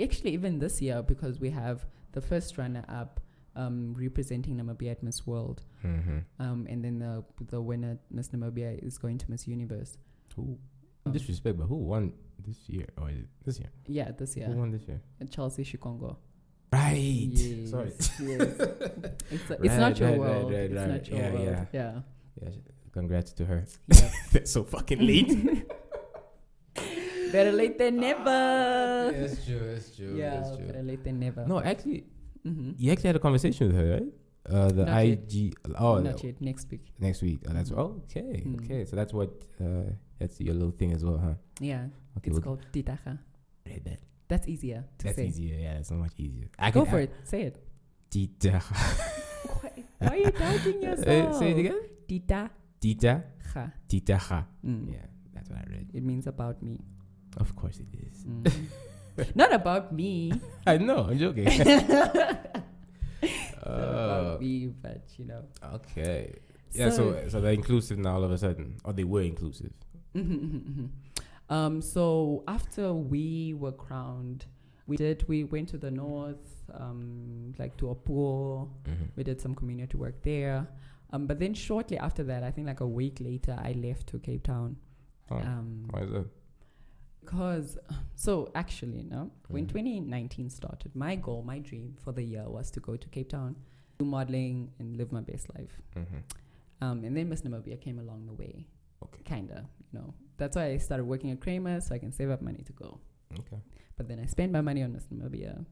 Actually, even this year, because we have the first runner-up representing Namibia at Miss World, and then the winner, Miss Namibia, is going to Miss Universe. Who? Disrespect, but who won this year? Or is it this year? Yeah, this year. Who won this year? Chelsea Shikongo. Right. Yes, Sorry. Yes. It's not your world. It's not your world. Yeah. Congrats to her. Yeah. That's so fucking late. Better late than never. That's true. Yeah, better late than never. No, actually, you actually had a conversation with her, right? The not IG. Yet. Not yet. Next week. Next week. Oh, that's okay. Okay, so that's what that's your little thing as well, huh? Yeah. Okay. It's called Titaha. Read that. That's easier to say. That's easier. Yeah, it's so much easiasier. Go for it. Say it. Titaha. Why are you doubting yourself? Say it again. Titaha. Titaha. Yeah, That's what I read. It means about me. Of course it is. Not about me. I know. I'm joking. About me, but Okay. Yeah. So they're inclusive now all of a sudden, or they were inclusive. So after we were crowned, we went to the north, like to Opuo. We did some community work there. But then shortly after that, I think like a week later, I left to Cape Town. Why is that? Because, actually, when 2019 started, my goal, my dream for the year was to go to Cape Town, do modeling, and live my best life. And then Miss Namibia came along the way. Okay. Kinda, That's why I started working at Kramer so I can save up money to go. Okay. But then I spent my money on Miss Namibia.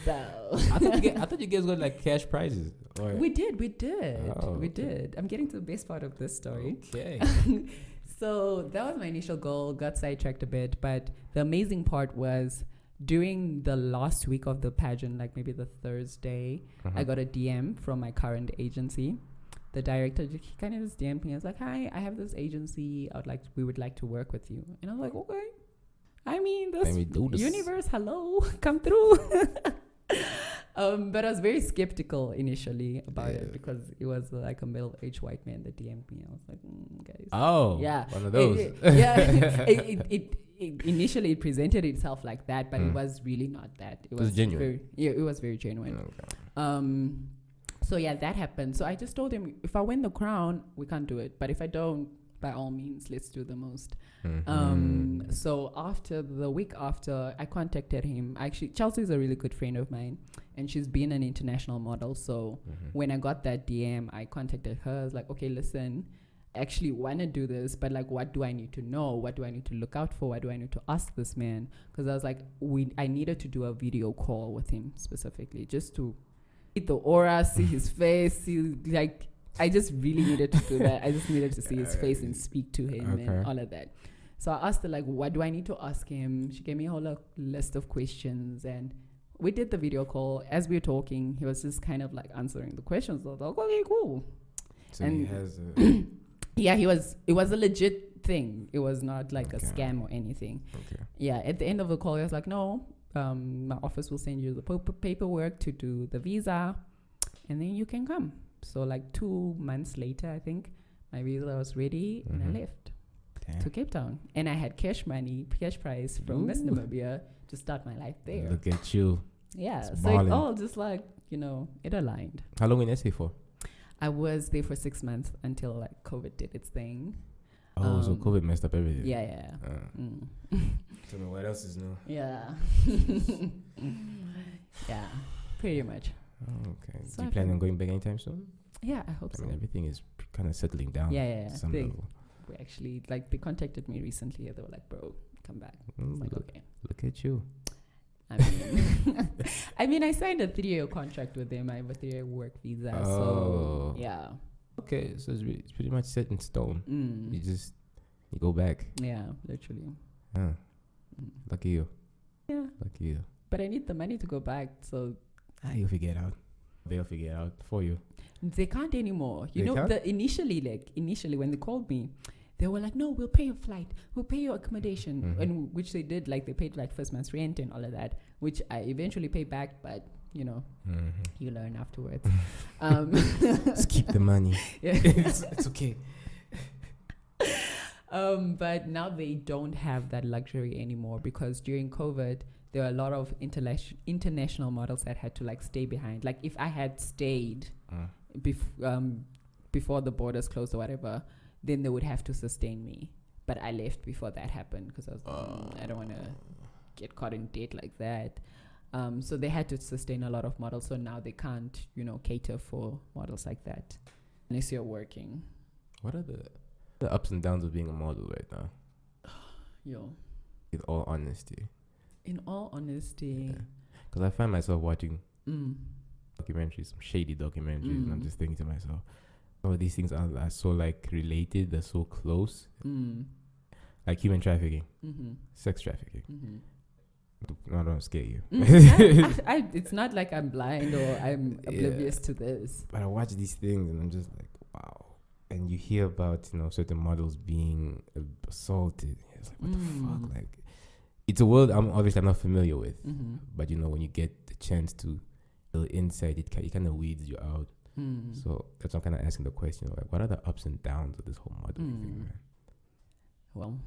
So I thought you guys got like cash prizes. Or we did. Oh, we okay. did. I'm getting to the best part of this story. Okay. So that was my initial goal. Got sidetracked a bit, but the amazing part was during the last week of the pageant, like maybe the Thursday, I got a DM from my current agency. The director, he kind of just DM'd me. I was like, "Hi, I have this agency. We would like to work with you." And I was like, "Okay." I mean, this universe, hello, come through. But I was very skeptical initially about it because it was like a middle-aged white man that DM'd me. I was like, guys. Oh, yeah, one of those. It initially it presented itself like that, but it was really not that. It was genuine. It was very genuine. Okay. So yeah, that happened. So I just told him, if I win the crown, we can't do it. But if I don't, by all means, let's do the most. So after the week after, I contacted him. Actually, Chelsea is a really good friend of mine, and she's been an international model. So when I got that DM, I contacted her. I was like, okay, listen, I actually want to do this, but like, what do I need to know? What do I need to look out for? What do I need to ask this man? Because I was like, I needed to do a video call with him specifically, just to see the aura, see his face, I just really needed to do that. I just needed to see his face and speak to him and all of that. So I asked her, like, what do I need to ask him? She gave me a whole list of questions, and we did the video call. As we were talking, he was just kind of like answering the questions. I was like, okay, cool. So and he has yeah, it was a legit thing. It was not like a scam or anything. Okay. Yeah, at the end of the call, he was like, no, my office will send you the paperwork to do the visa, and then you can come. So like 2 months later, I think, my visa was ready and I left to Cape Town. And I had cash prize from Miss Namibia to start my life there. Look at you. Yeah. It's so balling. it all just like, it aligned. How long in SA for? I was there for 6 months until like COVID did its thing. Oh, so COVID messed up everything. Yeah. Tell me what else is new. Yeah. Yeah, pretty much. Oh, okay. So Do you plan on going back anytime soon? Yeah, I hope so. I mean, everything is kind of settling down. Yeah. To some level. We actually, like, they contacted me recently. They were like, bro, come back. I was like, okay. Look at you. I mean, I signed a 3-year contract with them. I have a 3-year work visa. Oh. So, yeah. Okay, so it's pretty much set in stone. You go back. Yeah, literally. Lucky you. Yeah. Lucky you. But I need the money to go back, so... You'll figure it out. They'll figure it out for you. They can't anymore. They can't? Initially when they called me, they were like, no, we'll pay your flight, we'll pay your accommodation, and which they did. Like, they paid like first month's rent and all of that, which I eventually paid back, but you learn afterwards. Just keep the money. Yeah. it's okay. But now they don't have that luxury anymore, because during COVID, there were a lot of international models that had to like stay behind. Like, if I had stayed before the borders closed or whatever, then they would have to sustain me. But I left before that happened, because I was I don't want to get caught in debt like that. So they had to sustain a lot of models. So now they can't, cater for models like that unless you're working. What are the ups and downs of being a model right now? Yo. In all honesty. Because I find myself watching documentaries, some shady documentaries, and I'm just thinking to myself, these things are so like related, they're so close. Like human trafficking, sex trafficking. No, I don't scare you. It's not like I'm blind or I'm oblivious to this. But I watch these things and I'm just like, wow. and you hear about certain models being assaulted. It's like, what the fuck? Like, it's a world I'm not familiar with. But when you get the chance to little insight, it kind of weeds you out. So that's why I'm kind of asking the question, like, what are the ups and downs of this whole modeling thing, man? Well,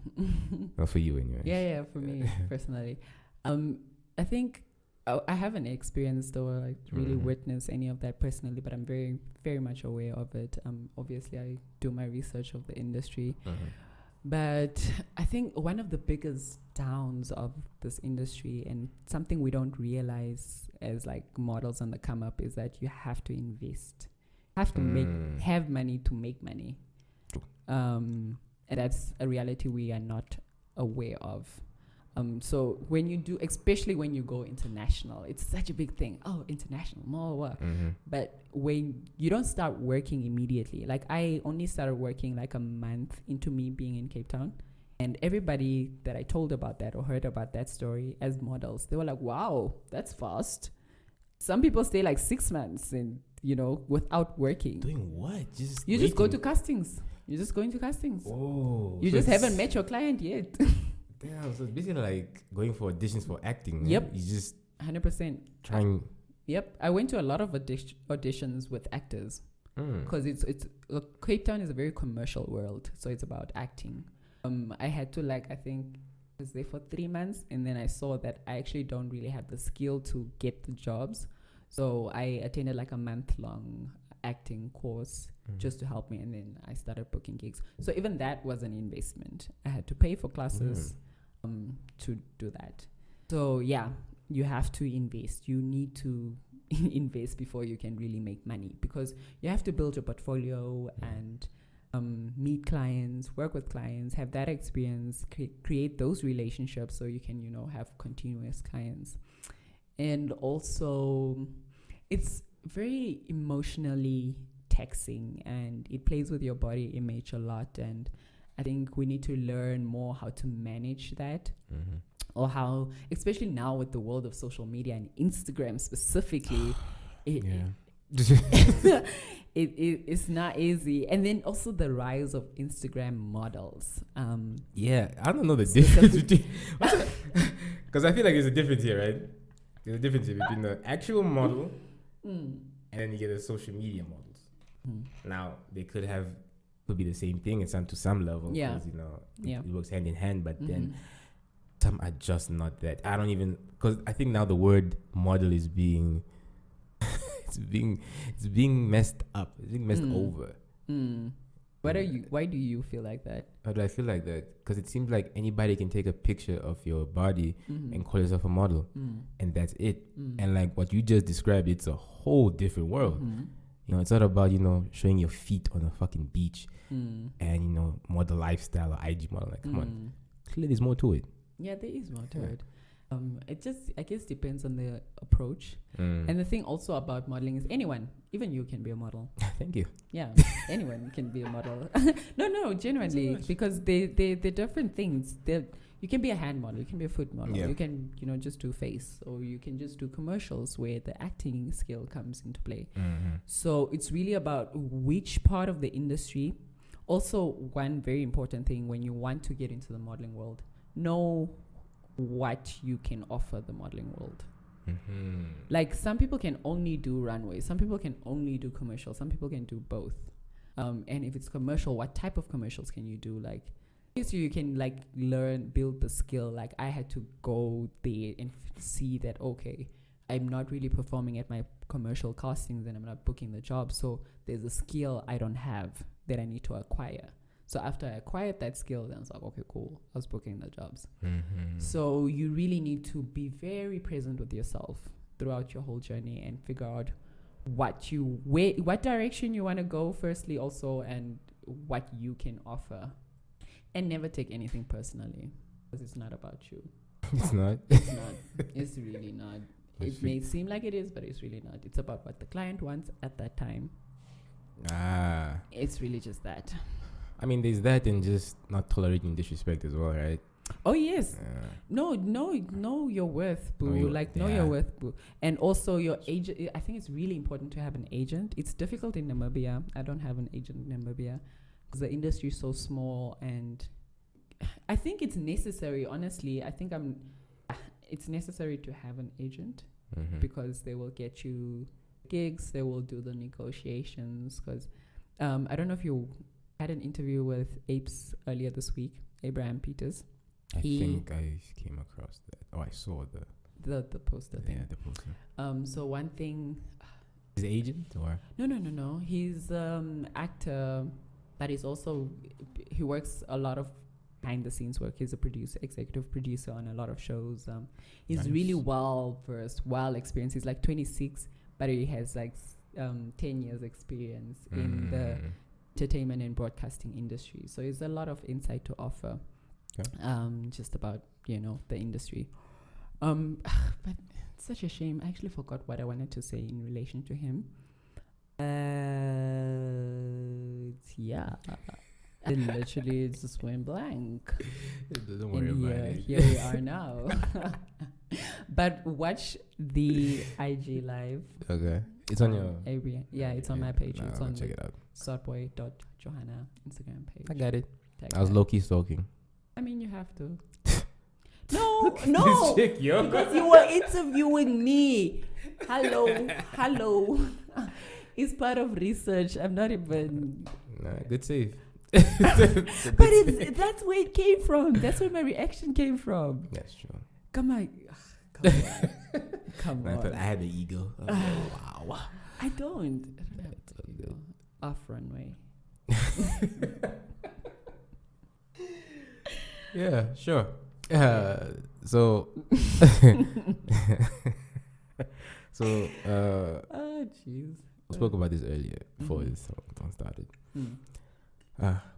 not for you anyway. Yeah, for me personally. I think I haven't experienced or like really witnessed any of that personally, but I'm very, very much aware of it. Obviously, I do my research of the industry. But I think one of the biggest downs of this industry, and something we don't realize as like models on the come up, is that you have to invest, have to have money to make money. And that's a reality we are not aware of. So when you do, especially when you go international, it's such a big thing. Oh, international, more work. But when you don't start working immediately, like I only started working like a month into me being in Cape Town. And everybody that I told about that or heard about that story as models, they were like, wow, that's fast. Some people stay like 6 months and, without working. Doing what? You just go to castings. You're just going to castings. Oh. You just haven't met your client yet. Damn, so it's basically like going for auditions for acting. Yep. Man. You just 100%. trying. Yep. I went to a lot of auditions with actors because Cape Town is a very commercial world. So it's about acting. I had to I think I was there for 3 months, and then I saw that I actually don't really have the skill to get the jobs. So I attended like a month-long acting course just to help me, and then I started booking gigs. So even that was an investment. I had to pay for classes to do that. So yeah, you have to invest. You need to invest before you can really make money, because you have to build your portfolio and meet clients, work with clients, have that experience, create those relationships so you can, have continuous clients. And also, it's very emotionally taxing, and it plays with your body image a lot. And I think we need to learn more how to manage that, or how, especially now with the world of social media and Instagram specifically, it's not easy. And then also the rise of Instagram models. I don't know the difference between, because I feel like there's a difference here, right? There's a difference here between the actual model and then you get the social media models. Now they could be the same thing to some level, because it works hand in hand, but then some are just not that. I don't even, because I think now the word model is being it's being messed up. It's being messed over. Why do you feel like that? How do I feel like that? Because it seems like anybody can take a picture of your body and call yourself a model, and that's it. And like what you just described, it's a whole different world. It's not about showing your feet on a fucking beach and model lifestyle or IG model. Like, come on, clearly there's more to it. Yeah, there is more to it. It just, I guess, depends on the approach. And the thing also about modeling is anyone, even you, can be a model. Thank you. Yeah, anyone can be a model. No, genuinely, because they're different things. You can be a hand model, you can be a foot model, you can just do face, or you can just do commercials where the acting skill comes into play. So it's really about which part of the industry. Also, one very important thing when you want to get into the modeling world, know what you can offer the modeling world. Like some people can only do runways, some people can only do commercials, some people can do both. And if it's commercial, what type of commercials can you do? Like, so you can build the skill. Like I had to go there and see that, okay, I'm not really performing at my commercial castings and I'm not booking the job. So there's a skill I don't have that I need to acquire. So after I acquired that skill, then I was like, okay, cool, I was booking the jobs. So you really need to be very present with yourself throughout your whole journey and figure out what direction you want to go firstly also, and what you can offer. And never take anything personally, because it's not about you. It's not? It's not. It's really not. It may seem like it is, but it's really not. It's about what the client wants at that time. It's really just that. I mean, there's that, and just not tolerating disrespect as well, right? Oh yes. Know your worth, boo. Know your worth, boo. And also your agent. I think it's really important to have an agent. It's difficult in Namibia. I don't have an agent in Namibia because the industry is so small, and I think it's necessary. Honestly, I think it's necessary to have an agent because they will get you gigs. They will do the negotiations. Because I don't know if you had an interview with Apes earlier this week, Abraham Peters. I think I came across that. Oh, I saw the poster thing. Yeah, the poster. So one thing. Is agent or? No. He's actor, but he's also he works a lot of behind the scenes work. He's a executive producer on a lot of shows. He's really well versed, well experienced. He's like 26, but he has like 10 years experience in the entertainment and broadcasting industry. So he's a lot of insight to offer. Just about the industry, but it's such a shame. I actually forgot what I wanted to say in relation to him. I literally just went blank. Don't worry about it. Here we are now. But watch the IG live. Okay, it's on your. It's on my page. It's on check it out. Swartbooi.Johanna Instagram page. I got it. I was low-key stalking. I mean, you have to. No, chick, yo. Because you were interviewing me. Hello. It's part of research. I'm not even. Nah, good save. But that's where it came from. That's where my reaction came from. That's true. Come on. Come on. I thought I had the ego. Wow. I don't have the ego. Off runway. Yeah, sure. So oh jeez. We spoke about this earlier before this one started.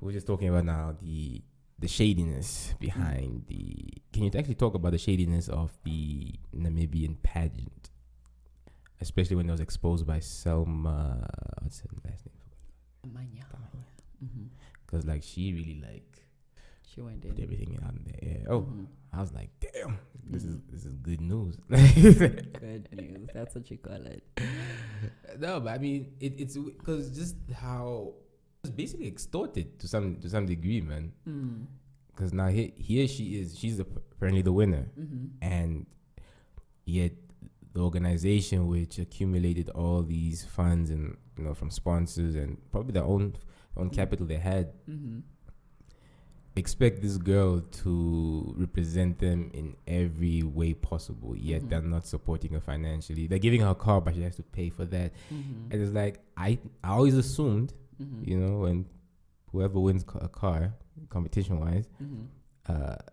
We're just talking about now the shadiness behind the. Can you actually talk about the shadiness of the Namibian pageant, especially when it was exposed by Selma? What's her last name? Amanya. Because she really she went put everything out in the air. I was like, damn, this is good news. Good news. That's what you call it. No, but I mean, it's because just how it's basically extorted to some degree, man. Because now here she is. She's apparently the winner, and yet the organization which accumulated all these funds and from sponsors and probably their own capital they had. Expect this girl to represent them in every way possible, yet they're not supporting her financially. They're giving her a car, but she has to pay for that. And it's like I always assumed, when whoever wins a car, competition wise,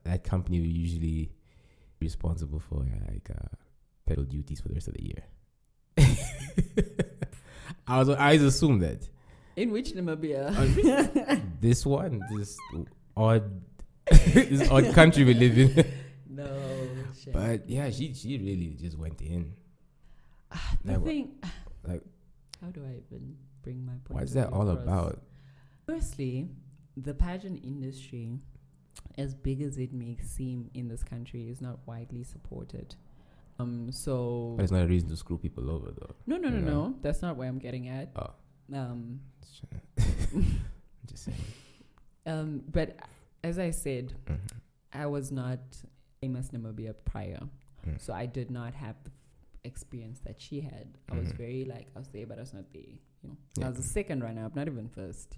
that company will usually be responsible for pedal duties for the rest of the year. I always assumed that. In which Namibia? This odd country we live in. No, shit. But yeah, she really just went in. How do I even bring my point? What's that all about? Firstly, the pageant industry, as big as it may seem in this country, is not widely supported. But it's not a reason to screw people over, though. No. That's not where I'm getting at. Oh. Just saying. But as I said, I was not a Miss Namibia prior, so I did not have the experience that she had. I was very I was there, but I was not there. I was the second runner-up, not even first.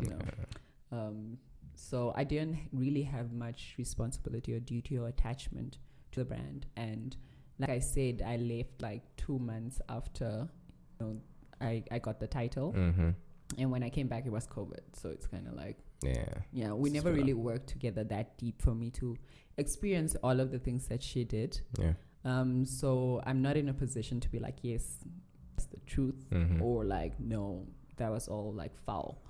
So I didn't really have much responsibility or duty or attachment to the brand. And like I said, I left 2 months after I got the title. And when I came back, it was COVID. So it's kind of we never really worked together that deep for me to experience all of the things that she did. Yeah. So I'm not in a position to be yes, that's the truth, or no, that was all foul.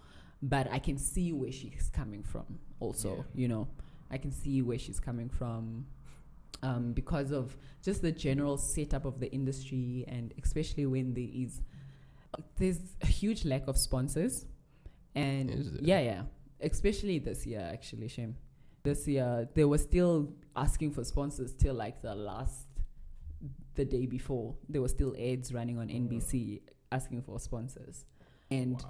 But I can see where she's coming from also, I can see where she's coming from because of just the general setup of the industry, and especially when there's a huge lack of sponsors. And especially this year, actually, shame. this year, they were still asking for sponsors till like the day before. There were still ads running on NBC asking for sponsors. And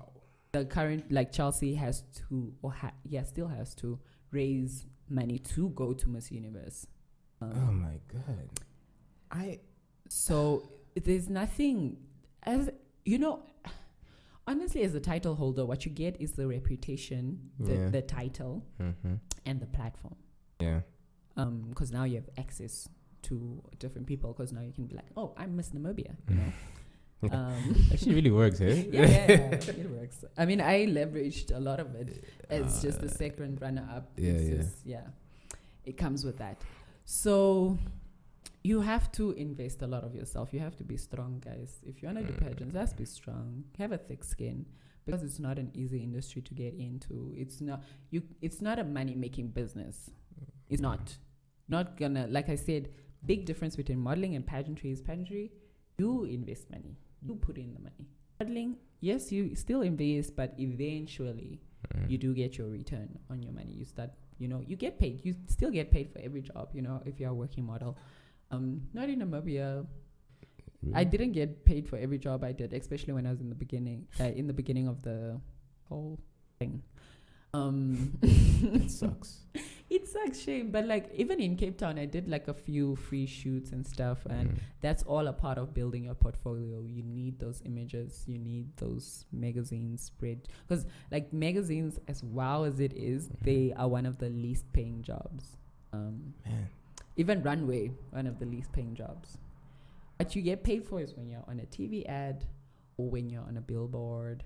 the current, like Chelsea has to, still has to raise money to go to Miss Universe. Oh my God. So there's nothing, as you know, honestly, as a title holder, what you get is the reputation, the title, and the platform. Yeah. Because now you have access to different people. Because now you can be like, oh, I'm Miss Namibia. You know. Actually, really works, eh? Yeah, it works. I mean, I leveraged a lot of it as just the second runner-up. It comes with that. So you have to invest a lot of yourself. You have to be strong, guys. If you want to do pageants, just be strong. Have a thick skin, because it's not an easy industry to get into. It's not a money-making business. It's not gonna, like I said, big difference between modeling and pageantry is pageantry, you invest money. You put in the money. Modeling, yes, you still invest, but eventually you do get your return on your money. You start, you get paid. You still get paid for every job, if you're a working model. Not in Namibia. Really? I didn't get paid for every job I did, especially when I was in the beginning of the whole thing. It sucks. It sucks, shame. But like even in Cape Town, I did like a few free shoots and stuff, and that's all a part of building your portfolio. You need those images, you need those magazines spread, because like magazines, as wow as it is, they are one of the least paying jobs. Even runway, one of the least paying jobs. What you get paid for is when you're on a TV ad or when you're on a billboard.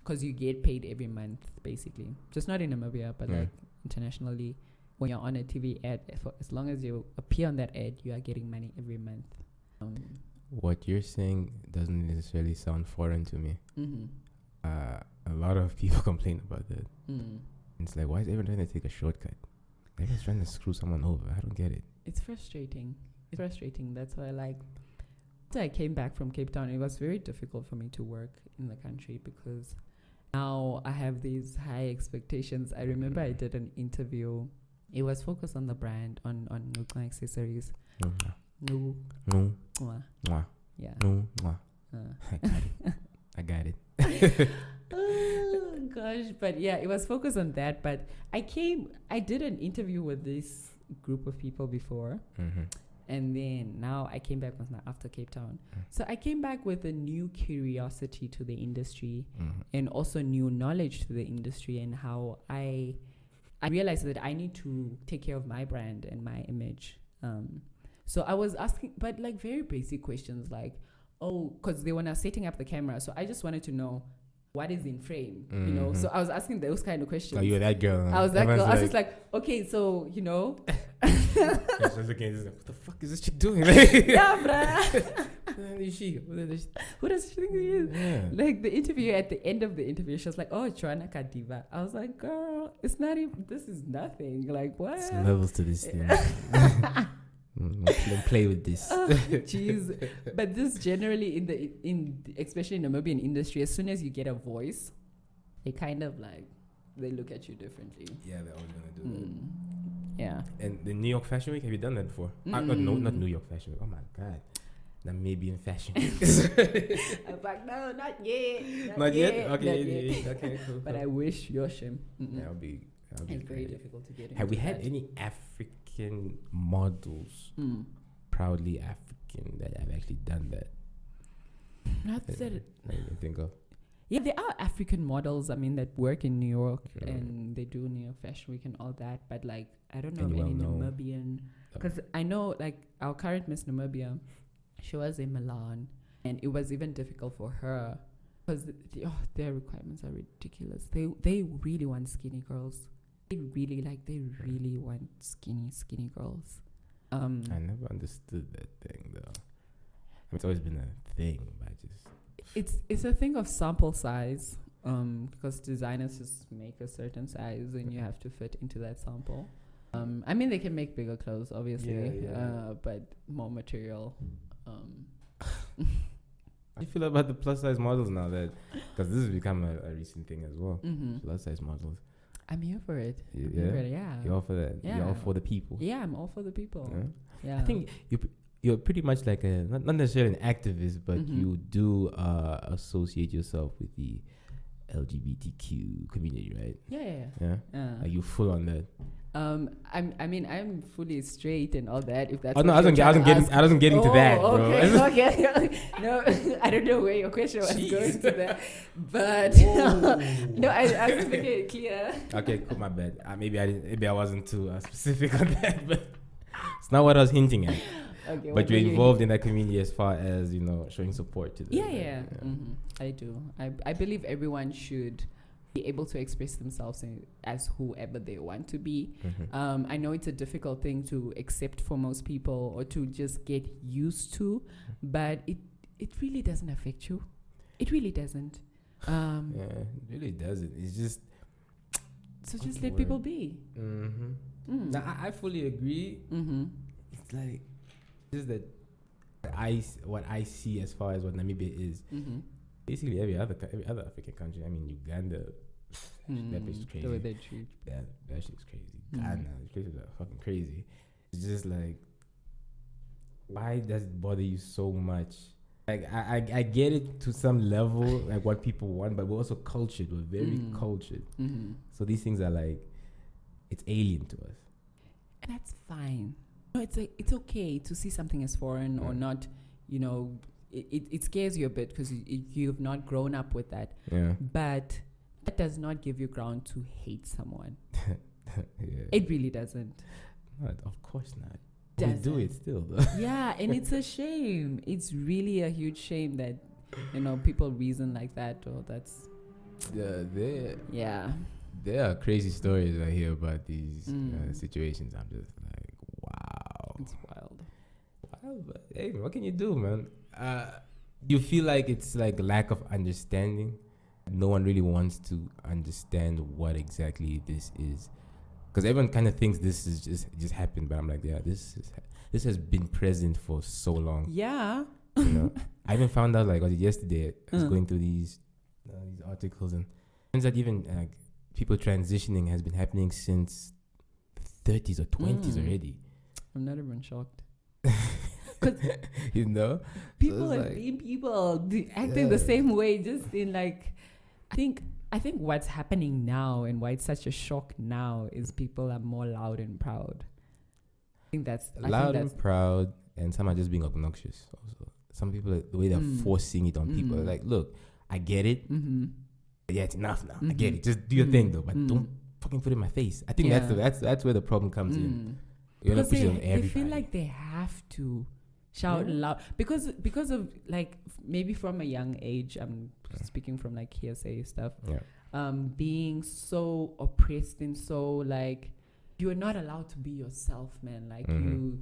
Because you get paid every month, basically. Just not in Namibia, but like internationally. When you're on a TV ad, as long as you appear on that ad, you are getting money every month. What you're saying doesn't necessarily sound foreign to me. A lot of people complain about that. It's like, why is everyone trying to take a shortcut? Everyone's trying to screw someone over. I don't get it. It's frustrating. That's why, like, after I came back from Cape Town, it was very difficult for me to work in the country because now I have these high expectations. I remember I did an interview. It was focused on the brand, on accessories. No. Yeah. I got it. Oh gosh, but yeah, it was focused on that. But I did an interview with this group of people before, and then now I came back after Cape Town. So I came back with a new curiosity to the industry and also new knowledge to the industry, and how I realized that I need to take care of my brand and my image. So I was asking, but like very basic questions, like, because they were now setting up the camera, so I just wanted to know what is in frame, So I was asking those kind of questions. Oh, you're that girl. Huh? I was that girl. I was just like, okay, so just looking, just like, what the fuck is this chick doing? Yeah, bruh. Who is she? Who does she think she is? Yeah. Like the interview, at the end of the interview, she was like, oh, Johanna Diva. I was like, girl, it's not even, this is nothing. Like, what? It's levels to this thing. Play with this. Jeez. But this generally especially in the Namibian industry, as soon as you get a voice, they kind of like, they look at you differently. Yeah, they're always gonna do that. Yeah. And the New York Fashion Week, have you done that before? No, not New York Fashion Week. Oh my God. Namibian Fashion Week. I was like, no, not yet. Not yet? Okay, okay, cool. But I wish Yoshim. That'll be it's very difficult to get into. Have we had any African models, proudly African, that have actually done that? Not that I can think of. Yeah, there are African models, I mean, that work in New York and they do New York Fashion Week and all that. But like, I don't know of any Namibian. Because I know like our current Miss Namibia, she was in Milan, and it was even difficult for her because their requirements are ridiculous. They really want skinny girls. They really want skinny girls. I never understood that thing though. It's always been a thing, but it's a thing of sample size. Because designers just make a certain size and you have to fit into that sample. I mean, they can make bigger clothes, obviously, but more material. How do you feel about the plus size models now? That because this has become a recent thing as well. Plus size models. I'm here for it. Yeah. You're all for that. Yeah. You're all for the people. Yeah, I'm all for the people. Yeah. I think you're pretty much like a not necessarily an activist, but you do associate yourself with the LGBTQ community, right? Yeah. Are you full on that? I'm fully straight and all that. If that's I wasn't getting to that, bro. Okay. No, I don't know where your question was going to that, but no, I was making it clear. Okay, cool, my bad. Maybe I wasn't too specific on that, but it's not what I was hinting at. Okay, but you're involved in that community as far as showing support to them. Yeah. Mm-hmm. I do. I believe everyone should be able to express themselves as whoever they want to be. I know it's a difficult thing to accept for most people or to just get used to, but it really doesn't affect you. It really doesn't. It really doesn't. It's just so just let people be. Now, I fully agree. It's like just that what I see as far as what Namibia is. Basically, every other African country. I mean, Uganda, that place is crazy. That shit's crazy. Ghana, these places are fucking crazy. It's just like, why does it bother you so much? Like, I get it to some level, like what people want, but we're also cultured. We're very cultured. So these things are like, it's alien to us. And that's fine. No, it's okay to see something as foreign or not, It scares you a bit because you've not grown up with that. Yeah. But that does not give you ground to hate someone. It really doesn't. Of course not. We do it still, though. Yeah, and it's a shame. It's really a huge shame that, people reason like that or that's... There are crazy stories I hear about these situations. I'm just like, wow. It's wild. But hey, what can you do, man? You feel like it's like a lack of understanding. No one really wants to understand what exactly this is, because everyone kind of thinks this is just happened. But I'm like, this has been present for so long. Yeah. I even found out like yesterday. I was going through these articles, and it turns out even people transitioning has been happening since 30s or 20s already. I'm not even shocked. People so are like, being people acting the same way, just in like, I think what's happening now and why it's such a shock now is people are more loud and proud. I think that's proud, and some are just being obnoxious. Also, some people the way they're forcing it on people. Like, look, I get it. Yeah, it's enough now. I get it. Just do your thing though, but don't fucking put it in my face. I think that's where the problem comes in. Because they feel like they have to shout loud because of like maybe from a young age. I'm speaking from like hearsay stuff. Being so oppressed and so like you're not allowed to be yourself, man. Like you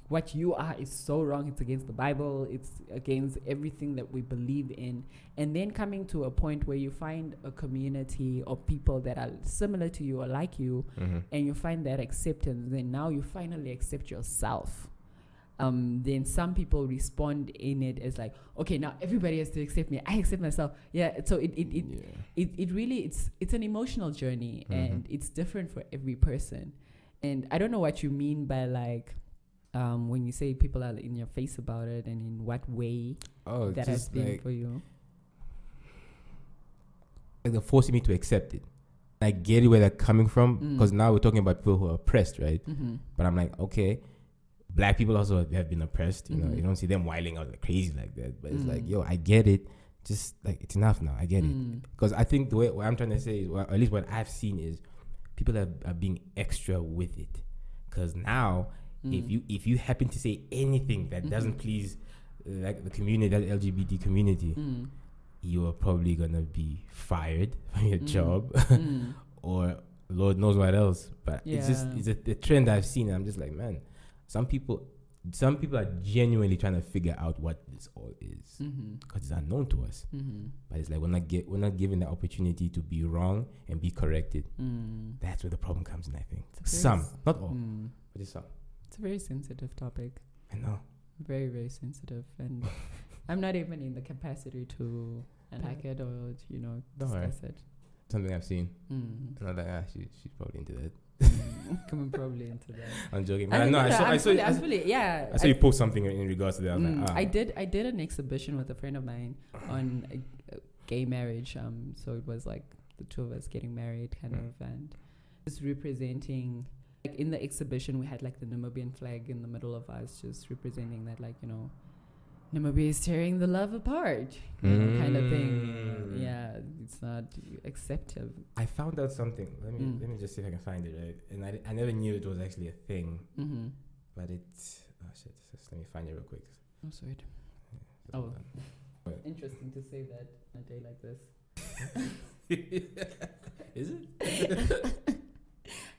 what you are is so wrong. It's against the Bible. It's against everything that we believe in. And then coming to a point where you find a community of people that are similar to you or like you, and you find that acceptance, then now you finally accept yourself. Then some people respond in it as like, okay, now everybody has to accept me. I accept myself. Yeah. So it really, it's an emotional journey, and it's different for every person. And I don't know what you mean by like, when you say people are in your face about it, and in what way that has been like, for you. Like they're forcing me to accept it. I get it where they're coming from, because now we're talking about people who are oppressed, right? But I'm like, okay, black people also have been oppressed. You know, you don't see them whiling out like crazy like that. But it's like, yo, I get it. Just like, it's enough now. I get it. Because I think the way what I'm trying to say is, well, at least what I've seen is, people are being extra with it. Because now, if you happen to say anything that doesn't please like the community, that LGBT community, you are probably gonna be fired from your job, or Lord knows what else. But it's a trend I've seen. And I'm just like, man, some people are genuinely trying to figure out what this all is, because it's unknown to us. But it's like we're not given the opportunity to be wrong and be corrected. That's where the problem comes in. I think some, not all, but just some. It's a very sensitive topic. I know. Very, very sensitive, and I'm not even in the capacity to attack it or discuss it. something I've seen. And I'm like, she's probably into that. Coming probably into that. I'm joking. But I saw you post something in regards to that. I was like, I did an exhibition with a friend of mine on gay marriage. So it was like the two of us getting married, kind of, and just representing. Like in the exhibition, we had like the Namibian flag in the middle of us, just representing that, like, you know, Namibia is tearing the love apart, you know, kind of thing. Yeah, it's not acceptable. I found out something. Let me just see if I can find it, right? And I never knew it was actually a thing. But it's shit. Just let me find it real quick. Oh, sweet. Yeah, interesting to say that on a day like this. Is it?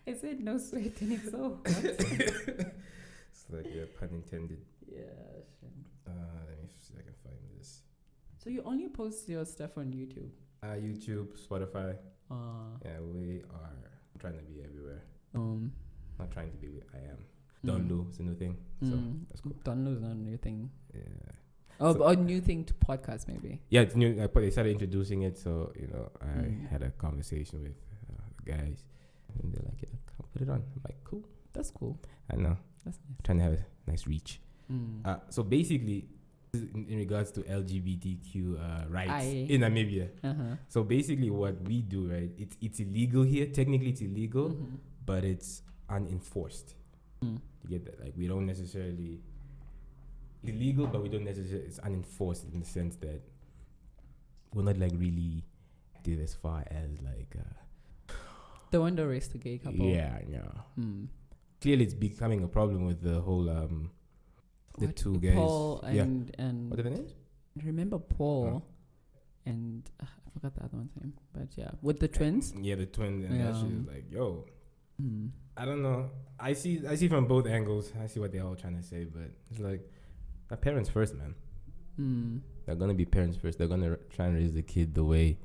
I said no sweat and it's so hot. It's like, yeah, pun intended. Yeah, shit. Let me see if I can find this. So you only post your stuff on YouTube? YouTube, Spotify. Yeah, we are trying to be everywhere. Not trying to be, I am. Download is a new thing. So that's cool. Download is not a new thing. Yeah. Oh, a new thing to podcast maybe. Yeah, it's new. They started introducing it, so you know, I had a conversation with the guys, and they're like, "Yeah, I'll put it on." I'm like, "Cool, that's cool." I know. That's nice. Trying to have a nice reach. So basically, in regards to LGBTQ rights in Namibia. So basically, what we do, right? It's illegal here. Technically, it's illegal, but it's unenforced. You get that? Like, we don't necessarily illegal, but we don't necessarily. It's unenforced in the sense that we're not like really did as far as like. The one that raised the gay couple. Yeah. Clearly, it's becoming a problem with the whole the two guys. Paul and what are the names? Remember Paul and I forgot the other one's name, but yeah, with the twins. Yeah, the twins, and that shit is like, yo. I don't know. I see from both angles. I see what they're all trying to say, but it's like, my parents first, man. They're gonna be parents first. They're gonna try and raise the kid the way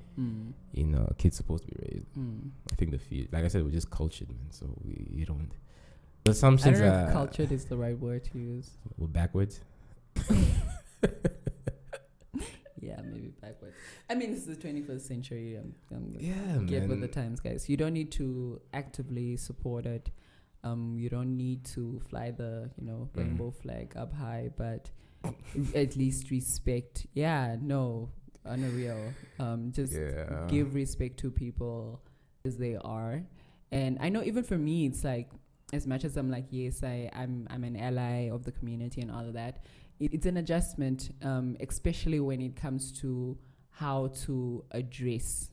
you know a kid's supposed to be raised. I think the fear, like I said, we're just cultured, man. So we don't. But some sense, I don't know if cultured is the right word to use. We're backwards. Yeah, maybe backwards. I mean, this is the 21st century. Yeah, get man. with the times, guys. You don't need to actively support it. You don't need to fly the rainbow flag up high, but at least respect. Yeah, no, unreal. Just give respect to people as they are. And I know even for me, it's like, as much as I'm like, yes, I'm an ally of the community and all of that, it's an adjustment, especially when it comes to how to address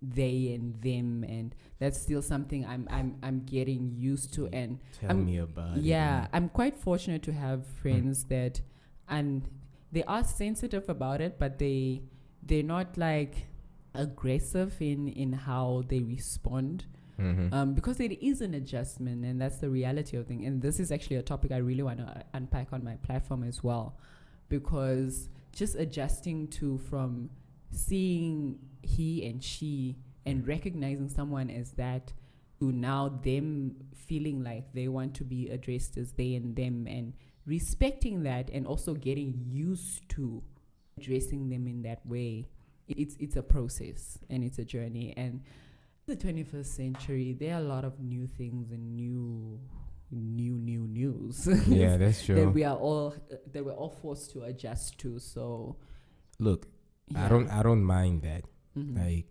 they and them, and that's still something I'm getting used to. And tell me about it. Yeah, I'm quite fortunate to have friends that, and they are sensitive about it, but they're not like aggressive in how they respond. Because it is an adjustment, and that's the reality of things. And this is actually a topic I really want to unpack on my platform as well, because just adjusting from seeing he and she and recognizing someone as that to now them feeling like they want to be addressed as they and them, and respecting that, and also getting used to addressing them in that way. It's a process and it's a journey. And the 21st century, there are a lot of new things and new news. Yeah, that's true. that we're all forced to adjust to. So, look, I don't mind that. Like,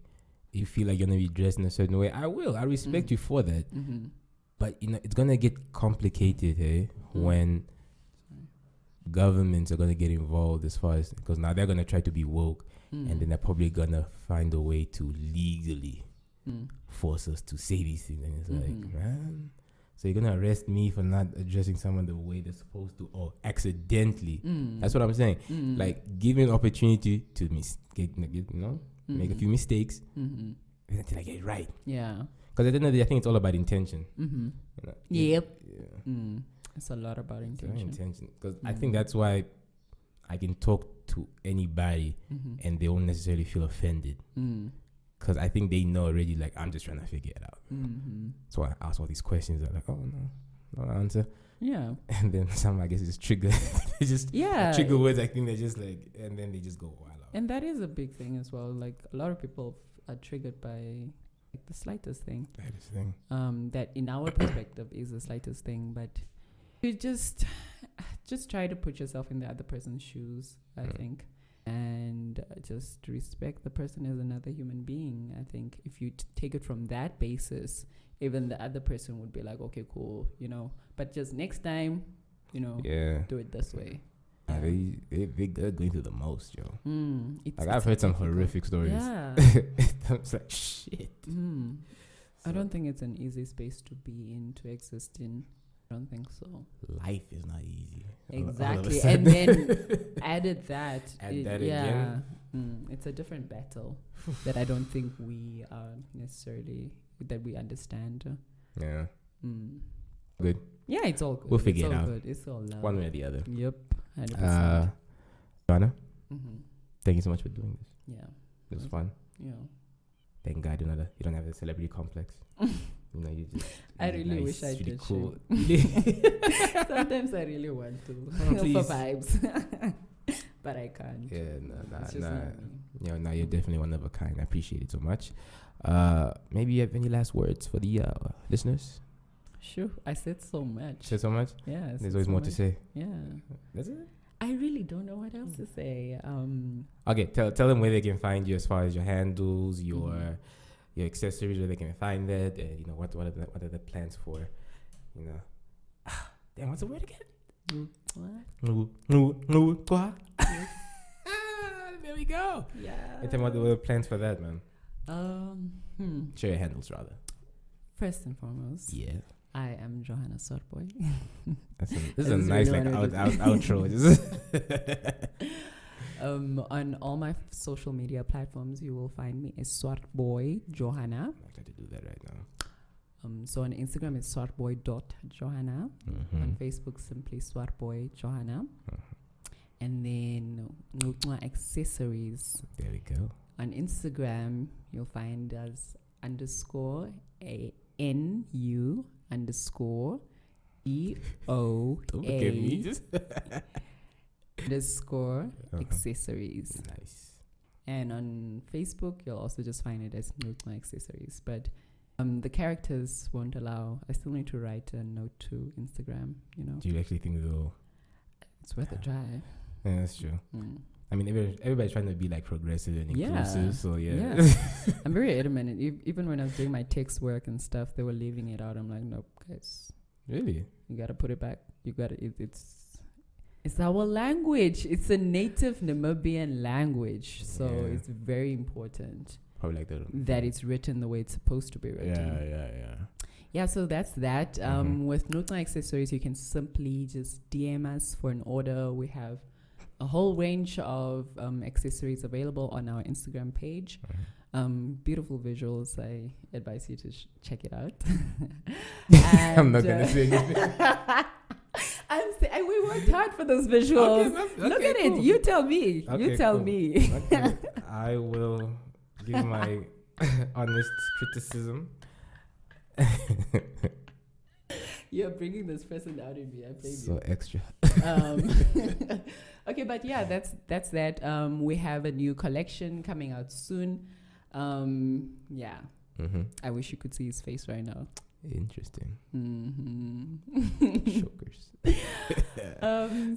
you feel like you're gonna be dressed in a certain way, I will. I respect you for that. But it's gonna get complicated, when governments are gonna get involved, as far as, because now they're gonna try to be woke, and then they're probably gonna find a way to legally force us to say these things. And it's like, man, so you're gonna arrest me for not addressing someone the way they're supposed to, or accidentally. That's what I'm saying. Like, give me an opportunity to make a few mistakes, and until I get it right. Yeah. Because at the end of the day, I think it's all about intention. Yep. It's a lot about intention. Because I think that's why I can talk to anybody and they won't necessarily feel offended. Because I think they know already, like, I'm just trying to figure it out. So I ask all these questions. They're like, oh, no answer. Yeah. And then some, I guess, just trigger. They just trigger words. I think they're just like, and then they just go wild out. And that is a big thing as well. Like, a lot of people are triggered by like the slightest thing. Slightest thing. That in our perspective is the slightest thing, but you just try to put yourself in the other person's shoes, I think, and just respect the person as another human being. I think if you take it from that basis, even the other person would be like, okay, cool, you know, but just next time, you know, do it this way. Yeah, they're going through the most, yo. Like I've heard some horrific stories. Yeah. It's like, shit. I don't think it's an easy space to be in, to exist in. I don't think so. Life is not easy. Exactly. And then added that. Again. It's a different battle that I don't think we necessarily, that we understand. Yeah. Good. Yeah, it's all good. We'll figure it out. Good. It's all love. One way or the other. Yep. 100%. Johanna, thank you so much for doing this. Yeah. It was fun. Yeah. Thank God you don't have a celebrity complex. You know, you just. I really wish I really did. Cool. Sometimes I really want to for vibes, but I can't. Yeah, no, you're definitely one of a kind. I appreciate it so much. Maybe you have any last words for the listeners? Sure, I said so much. Said so much. Yeah, there's always more to say. Yeah, that's it. I really don't know what else to say. Okay, tell them where they can find you as far as your handles, your accessories, where they can find that. You know, what are the plans for? You know, damn, what's the word again? There we go. Yeah. And tell me what are the plans for that, man. Share your handles rather. First and foremost. Yeah. I am Johanna Swartbooi. This is a nice really outro. On all my social media platforms, you will find me as Swartbooi Johanna. I'm going to do that right now. So on Instagram, it's swartbooi.johanna. On Facebook, simply Swartbooi Johanna. And then accessories. There we go. On Instagram, you'll find us _ANU _EOA accessories. Nice. And on Facebook, you'll also just find it as Nutma Accessories. But the characters won't allow. I still need to write a note to Instagram, you know. Do you actually think they'll? It's worth a try. Yeah, that's true. I mean, everybody's trying to be like progressive and inclusive, so yeah. I'm very adamant. Even when I was doing my text work and stuff, they were leaving it out. I'm like, nope, guys. Really? You gotta put it back. You gotta. It's our language. It's a native Namibian language, so it's very important. Probably like that it's written the way it's supposed to be written. Yeah, so that's that. With Nutma Accessories, you can simply just DM us for an order. We have a whole range of accessories available on our Instagram page. Beautiful visuals. I advise you to check it out. I'm not going to say anything. We worked hard for those visuals. Look at it. You tell me. You tell me. Okay. I will give my honest criticism. You're bringing this person out in me. I blame you. So extra. Okay, but yeah, that's that. We have a new collection coming out soon. Yeah. I wish you could see his face right now. Interesting. Shockers.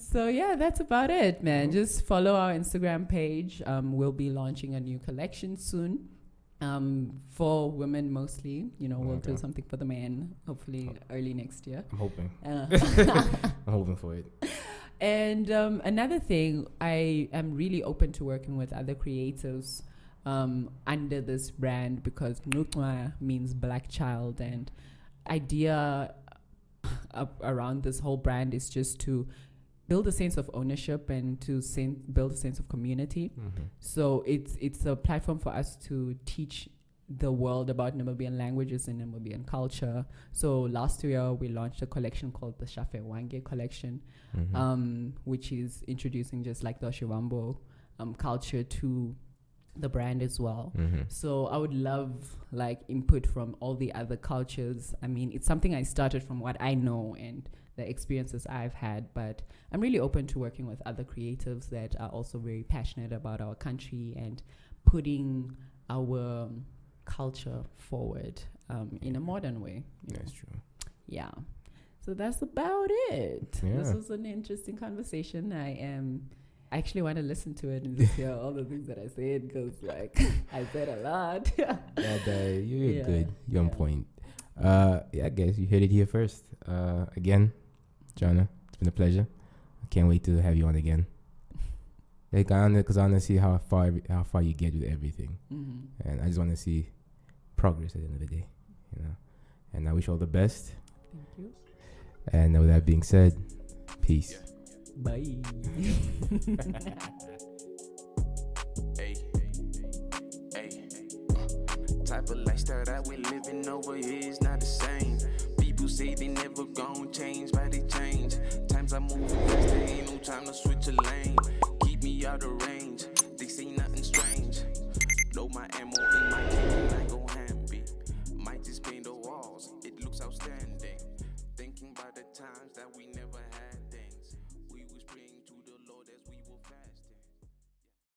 So yeah, that's about it, man. Just follow our Instagram page. We'll be launching a new collection soon. For women mostly, you know, we'll do something for the men, hopefully early next year. I'm hoping. I'm hoping for it. And another thing, I am really open to working with other creatives under this brand, because Nutma means black child, and idea around this whole brand is just to build a sense of ownership and to build a sense of community. So it's a platform for us to teach the world about Namibian languages and Namibian culture. So last year we launched a collection called the Shafe Wenge collection, which is introducing just like the Shivambo culture to the brand as well. So I would love like input from all the other cultures. I mean, it's something I started from what I know and the experiences I've had, but I'm really open to working with other creatives that are also very passionate about our country and putting our culture forward in a modern way. That's true. Yeah. So that's about it. Yeah. This was an interesting conversation. I actually want to listen to it and just hear all the things that I said, because like I said a lot. You're good. You're on point. I guess you heard it here first. Again, Johanna, it's been a pleasure. I can't wait to have you on again. Like, because I want to see how far you get with everything, and I just want to see progress at the end of the day, you know. And I wish you all the best. Thank you. And with that being said, peace. Bye. Type of lifestyle that we living over here is not the same. People say they never gon' change, but they change. Times I move fast, there ain't no time to switch a lane. Keep me out of range, they say nothing strange. Load my ammo in my cane, I go hand beat. Might just paint the walls, it looks outstanding. Thinking about the times that we never